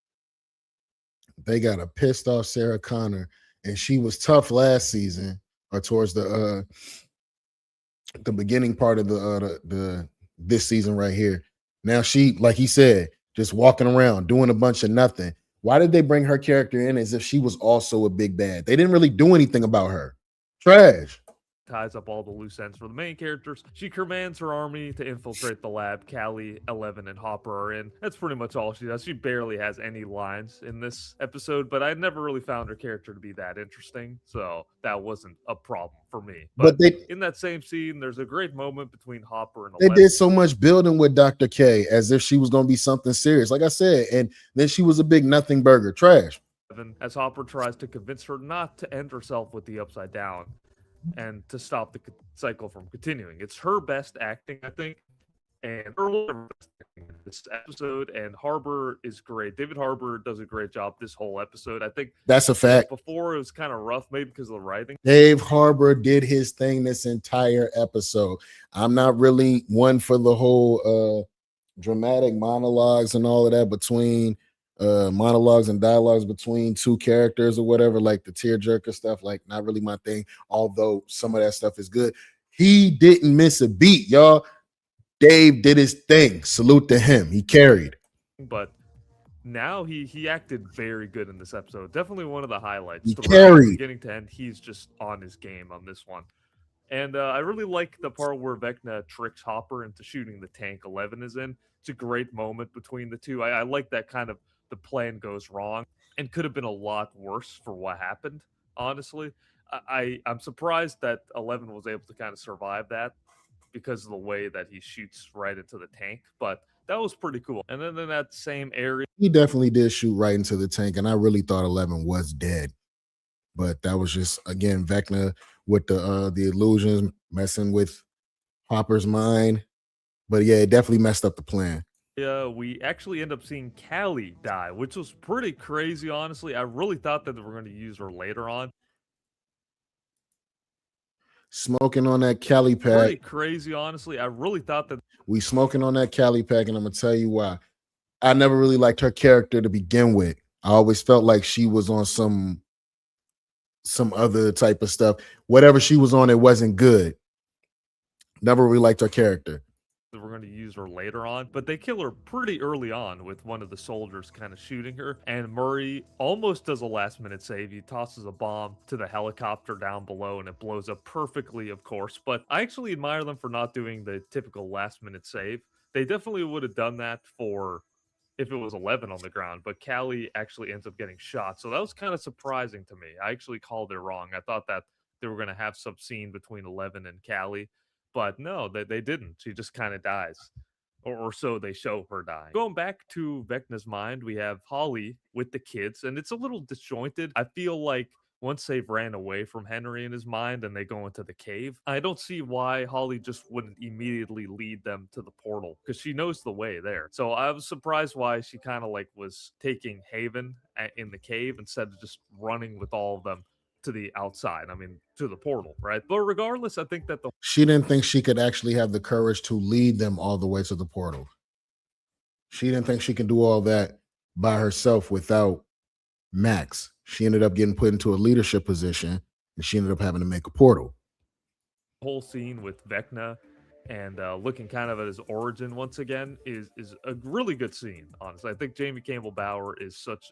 They got a pissed off Sarah Connor, and she was tough last season or towards the beginning part of the this season right here. Now she, like he said, just walking around doing a bunch of nothing. Why did they bring her character in as if she was also a big bad? They didn't really do anything about her. Trash. Ties up all the loose ends for the main characters. She commands her army to infiltrate the lab. Callie, 11, and Hopper are in. That's pretty much all she does. She barely has any lines in this episode, but I never really found her character to be that interesting, so that wasn't a problem for me. But they in that same scene, there's a great moment between Hopper and 11. They did so much building with Dr. K as if she was going to be something serious, like I said, and then she was a big nothing burger. Trash. As Hopper tries to convince her not to end herself with the Upside Down and to stop the cycle from continuing. It's her best acting, I think, and this episode, and Harbour is great. David Harbour does a great job this whole episode. I think that's a fact. Before it was kind of rough, maybe because of the writing. Dave Harbour did his thing this entire episode. I'm not really one for the whole dramatic monologues and all of that between monologues and dialogues between two characters or whatever, like the tearjerker stuff, like not really my thing, although some of that stuff is good. He didn't miss a beat, y'all. Dave did his thing. Salute to him. He carried. But now he acted very good in this episode. Definitely one of the highlights. He carried. Beginning to end, he's just on his game on this one. And I really like the part where Vecna tricks Hopper into shooting the tank 11 is in. It's a great moment between the two. I like that kind of the plan goes wrong and could have been a lot worse for what happened, honestly. I'm surprised that 11 was able to kind of survive that because of the way that he shoots right into the tank, but that was pretty cool. And then in that same area, he definitely did shoot right into the tank, and I really thought 11 was dead. But that was just, again, Vecna with the illusions, messing with Hopper's mind. But yeah, it definitely messed up the plan. We actually end up seeing Callie die, which was pretty crazy, honestly. I really thought that they were going to use her later on. Smoking on that Cali pack. Pretty crazy, honestly. I really thought that we smoking on that Cali pack, and I'm gonna tell you why. I never really liked her character to begin with. I always felt like she was on some other type of stuff. Whatever she was on, it wasn't good. Never really liked her character. We're going to use her later on, but they kill her pretty early on with one of the soldiers kind of shooting her, and Murray almost does a last minute save. He tosses a bomb to the helicopter down below and it blows up perfectly, of course, but I actually admire them for not doing the typical last minute save. They definitely would have done that for if it was 11 on the ground, but Callie actually ends up getting shot, so that was kind of surprising to me. I actually called it wrong. I thought that they were going to have some scene between 11 and Callie, but no, they didn't. She just kind of dies. Or so they show her dying. Going back to Vecna's mind, we have Holly with the kids, and it's a little disjointed. I feel like once they've ran away from Henry in his mind and they go into the cave, I don't see why Holly just wouldn't immediately lead them to the portal, because she knows the way there. So I was surprised why she kind of like was taking Haven in the cave instead of just running with all of them to the outside. I mean, to the portal, right? But regardless, I think that she didn't think she could actually have the courage to lead them all the way to the portal. She didn't think she could do all that by herself without Max. She ended up getting put into a leadership position, and she ended up having to make a portal. The whole scene with Vecna and looking kind of at his origin once again is a really good scene, honestly. I think Jamie Campbell Bower is such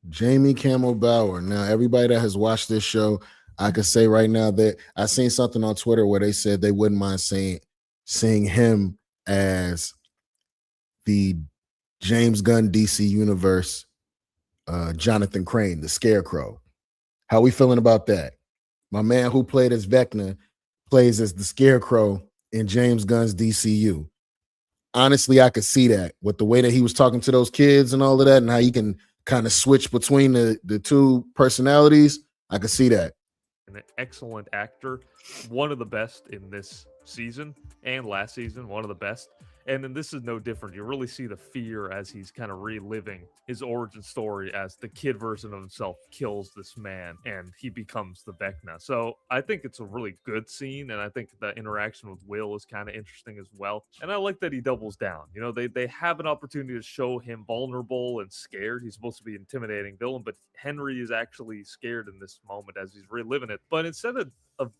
Jamie Campbell Bower. Now, everybody that has watched this show, I could say right now that I seen something on Twitter where they said they wouldn't mind seeing him as the James Gunn DC Universe Jonathan Crane, the Scarecrow. How we feeling about that? My man who played as Vecna plays as the Scarecrow in James Gunn's DCU. honestly, I could see that with the way that he was talking to those kids and all of that, and how you can kind of switch between the two personalities. I could see that. An excellent actor, one of the best in this season and last season, one of the best. And then this is no different. You really see the fear as he's kind of reliving his origin story as the kid version of himself kills this man and he becomes the Vecna. So I think it's a really good scene, and I think the interaction with Will is kind of interesting as well. And I like that he doubles down. You know, they have an opportunity to show him vulnerable and scared. He's supposed to be intimidating villain, but Henry is actually scared in this moment as he's reliving it. But instead of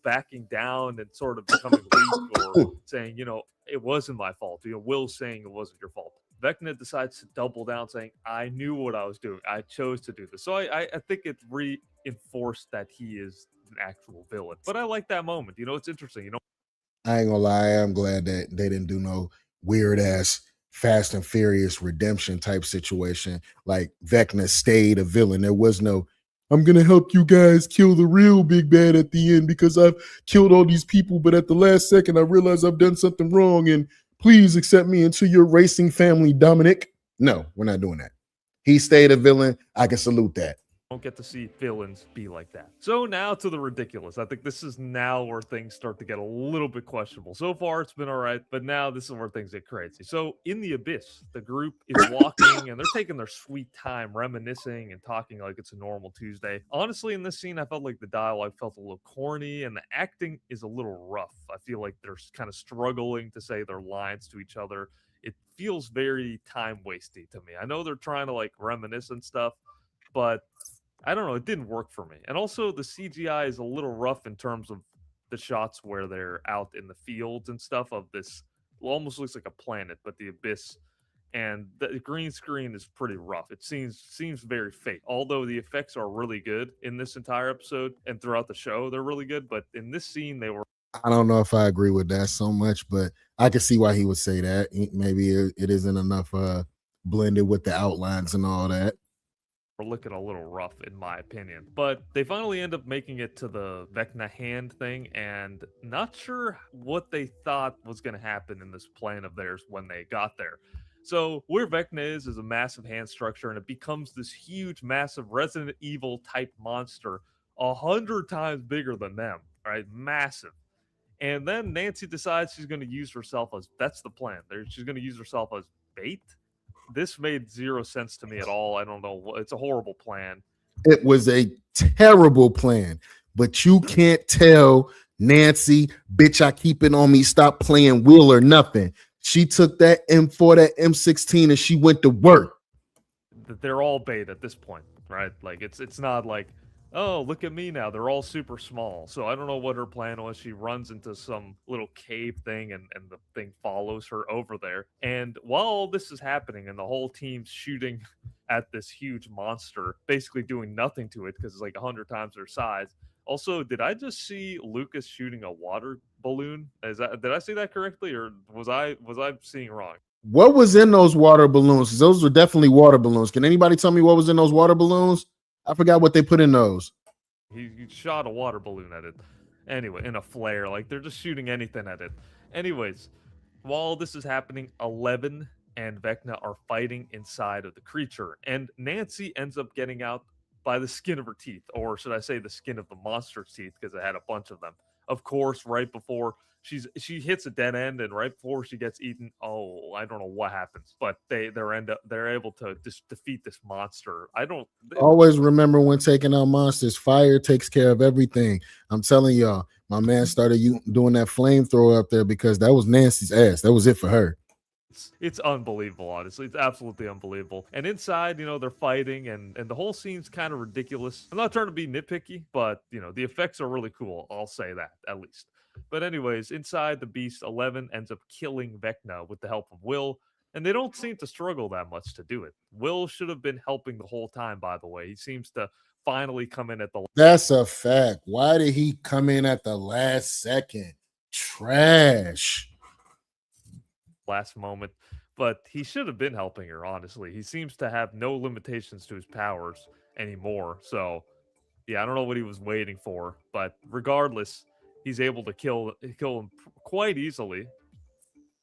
backing down and sort of becoming weak or saying, you know, it wasn't my fault. You know, Will saying it wasn't your fault. Vecna decides to double down, saying, I knew what I was doing. I chose to do this. So I think it reinforced that he is an actual villain. But I like that moment. You know, it's interesting. You know, I ain't gonna lie, I'm glad that they didn't do no weird ass Fast and Furious redemption type situation. Like Vecna stayed a villain. There was no, I'm gonna help you guys kill the real big bad at the end because I've killed all these people, but at the last second I realized I've done something wrong and please accept me into your racing family, Dominic. No, we're not doing that. He stayed a villain. I can salute that. don't get to see villains be like that. So now to the ridiculous. I think this is now where things start to get a little bit questionable. So far it's been all right, but now this is where things get crazy. So in the abyss, the group is walking and they're taking their sweet time, reminiscing and talking like it's a normal Tuesday. Honestly, in this scene, I felt like the dialogue felt a little corny and the acting is a little rough. I feel like they're kind of struggling to say their lines to each other. It feels very time wasty to me. I know they're trying to like reminisce and stuff, but I don't know, it didn't work for me. And also the CGI is a little rough in terms of the shots where they're out in the fields and stuff of this almost looks like a planet, but the abyss and the green screen is pretty rough. It seems very fake. Although the effects are really good in this entire episode and throughout the show, they're really good, but in this scene they were I don't know if I agree with that so much, but I can see why he would say that. Maybe it isn't enough blended with the outlines and all that. looking a little rough in my opinion. But they finally end up making it to the Vecna hand thing, and not sure what they thought was going to happen in this plan of theirs when they got there. So where Vecna is a massive hand structure, and it becomes this huge, massive Resident Evil type monster, 100 times bigger than them, right? Massive. And then Nancy decides she's going to use herself as that's the plan. She's going to use herself as bait. This made zero sense to me at all. I don't know. It's a horrible plan. It was a terrible plan, but you can't tell Nancy, bitch, I keep it on me. Stop playing Will or nothing. She took that M4, that M16, and she went to work. They're all bait at this point, right? Like it's not like, oh, look at me now. They're all super small. So I don't know what her plan was. She runs into some little cave thing and the thing follows her over there. And while all this is happening and the whole team's shooting at this huge monster, basically doing nothing to it because it's like 100 times their size. Also, did I just see Lucas shooting a water balloon? Did I see that correctly, or was I seeing wrong? What was in those water balloons? Those were definitely water balloons. Can anybody tell me what was in those water balloons? I forgot what they put in those. He shot a water balloon at it. Anyway, in a flare. Like, they're just shooting anything at it. Anyways, while this is happening, 11 and Vecna are fighting inside of the creature. And Nancy ends up getting out by the skin of her teeth. Or should I say the skin of the monster's teeth, because it had a bunch of them. Of course, right before she hits a dead end, and right before she gets eaten, oh, I don't know what happens, but they're able to just defeat this monster. Always remember when taking out monsters, fire takes care of everything. I'm telling y'all, my man started doing that flamethrower up there because that was Nancy's ass. That was it for her. It's unbelievable, honestly. It's absolutely unbelievable. And inside, they're fighting, and the whole scene's kind of ridiculous. I'm not trying to be nitpicky, but, the effects are really cool. I'll say that, at least. But anyways, inside the beast, 11 ends up killing Vecna with the help of Will, and they don't seem to struggle that much to do it. Will should have been helping the whole time, by the way. He seems to finally come in at the... That's a fact. Why did he come in at the last second? Trash. Last moment, but he should have been helping her, honestly. He seems to have no limitations to his powers anymore. So, yeah, I don't know what he was waiting for, but regardless, he's able to kill him quite easily.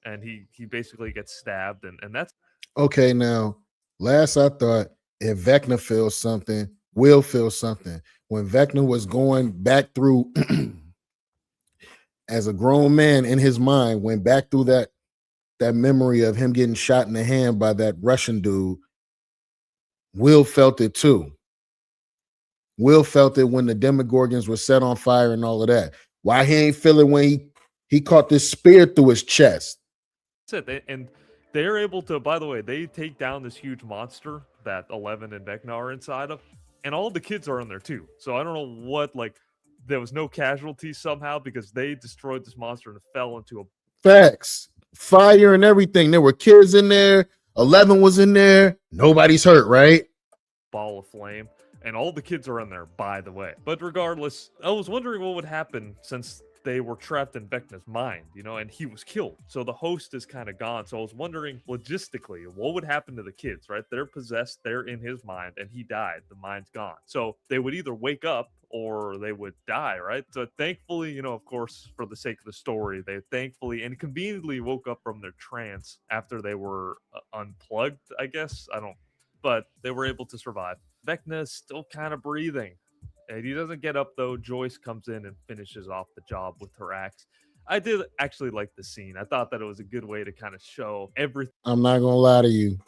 and he basically gets stabbed, and that's Okay, now, last I thought, if Vecna feels something, Will feel something. When Vecna was going back through as a grown man in his mind, went back through that memory of him getting shot in the hand by that Russian dude, Will felt it too. Will felt it when the Demogorgons were set on fire and all of that. Why he ain't feel it when he caught this spear through his chest? it. And they're able to, by the way, they take down this huge monster that 11 and Vecna are inside of, and all the kids are in there too. So I don't know what, like, there was no casualties somehow because they destroyed this monster and it fell into a Facts. Fire and everything. There were kids in there. 11 was in there. Nobody's hurt, right? ball of flame, and all the kids are in there, by the way. But regardless, I was wondering what would happen since they were trapped in Vecna's mind, you know, and he was killed. So the host is kind of gone. So I was wondering logistically, what would happen to the kids, right? They're possessed, they're in his mind, and he died. The mind's gone. So they would either wake up or they would die, right? So thankfully, you know, of course, for the sake of the story, they thankfully and conveniently woke up from their trance after they were unplugged, I guess. But they were able to survive. Vecna's still kind of breathing. And he doesn't get up though. Joyce comes in and finishes off the job with her axe. I did actually like the scene. I thought that it was a good way to kind of show everything. I'm not gonna lie to you.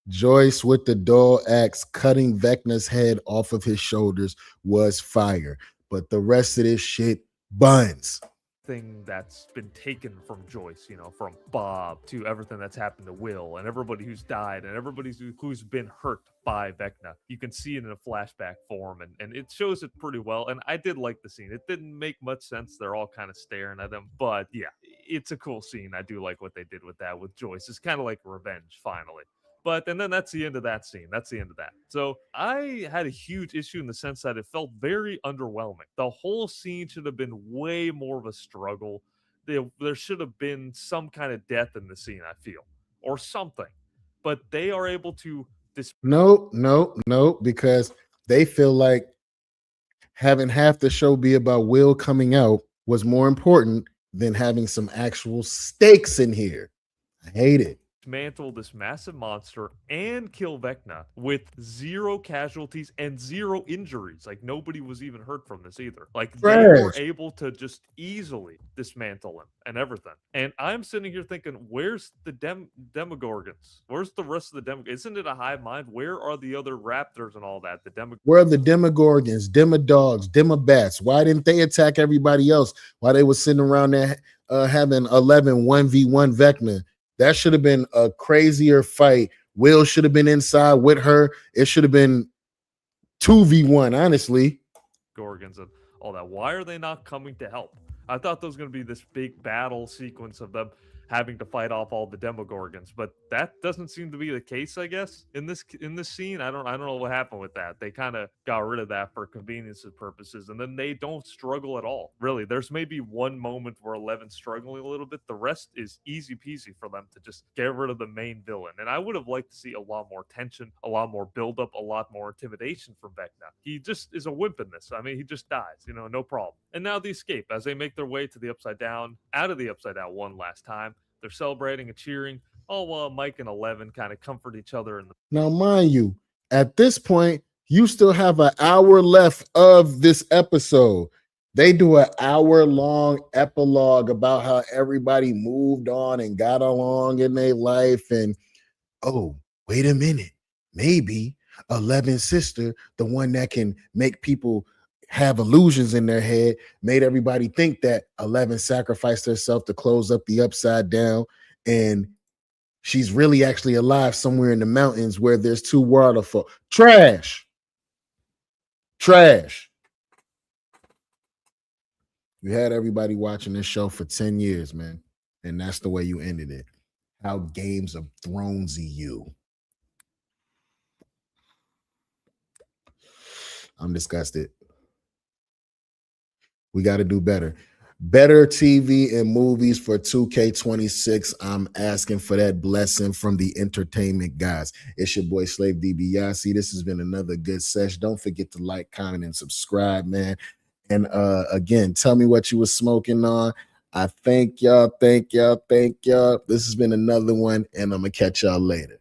Joyce with the dull axe cutting Vecna's head off of his shoulders was fire. But the rest of this shit buns. Thing that's been taken from Joyce, you know, from Bob to everything that's happened to Will and everybody who's died and everybody who's been hurt by Vecna. You can see it in a flashback form, and it shows it pretty well. And I did like the scene. It didn't make much sense. They're all kind of staring at him, but yeah, it's a cool scene. I do like what they did with that with Joyce. It's kind of like revenge finally. And then that's the end of that scene. That's the end of that. So I had a huge issue in the sense that it felt very underwhelming. The whole scene should have been way more of a struggle. There should have been some kind of death in the scene, I feel, or something. But they are able to No, because they feel like having half the show be about Will coming out was more important than having some actual stakes in here. I hate it. Dismantle this massive monster and kill Vecna with 0 casualties and 0 injuries. Like nobody was even hurt from this either. Like they were able to just easily dismantle him and everything. And I'm sitting here thinking, where's the Demogorgons? Where's the rest of the Demogorgons? Isn't it a hive mind? Where are the other raptors and all that? Where are the Demogorgons, Demodogs, Demobats? Why didn't they attack everybody else while they were sitting around there having 11 1v1 Vecna? That should have been a crazier fight. Will should have been inside with her. It should have been 2v1, honestly. Gorgons and all that. Why are they not coming to help? I thought there was going to be this big battle sequence of them having to fight off all the Demogorgons, but that doesn't seem to be the case, I guess, in this scene. I don't know what happened with that. They kind of got rid of that for convenience purposes, and then they don't struggle at all. Really, there's maybe one moment where Eleven's struggling a little bit. The rest is easy peasy for them to just get rid of the main villain. And I would have liked to see a lot more tension, a lot more buildup, a lot more intimidation from Vecna. He just is a wimp in this. I mean, he just dies, you know, no problem. And now the escape as they make their way to the Upside Down, out of the Upside Down one last time. They're celebrating and cheering, all while Mike and 11 kind of comfort each other. Now, mind you, at this point, you still have an hour left of this episode. They do an hour-long epilogue about how everybody moved on and got along in their life. And, oh, wait a minute. Maybe 11's sister, the one that can make people have illusions in their head, made everybody think that 11 sacrificed herself to close up the Upside Down, and she's really actually alive somewhere in the mountains where there's 2 waterfalls. Trash. You had everybody watching this show for 10 years, man, and that's the way you ended it. How Games of Thronesy you. I'm disgusted. We got to do better. Better TV and movies for 2K26. I'm asking for that blessing from the entertainment guys. It's your boy Slave DiBiase. This has been another good session. Don't forget to like, comment, and subscribe, man. And again, tell me what you were smoking on. I thank y'all. This has been another one, and I'm gonna catch y'all later.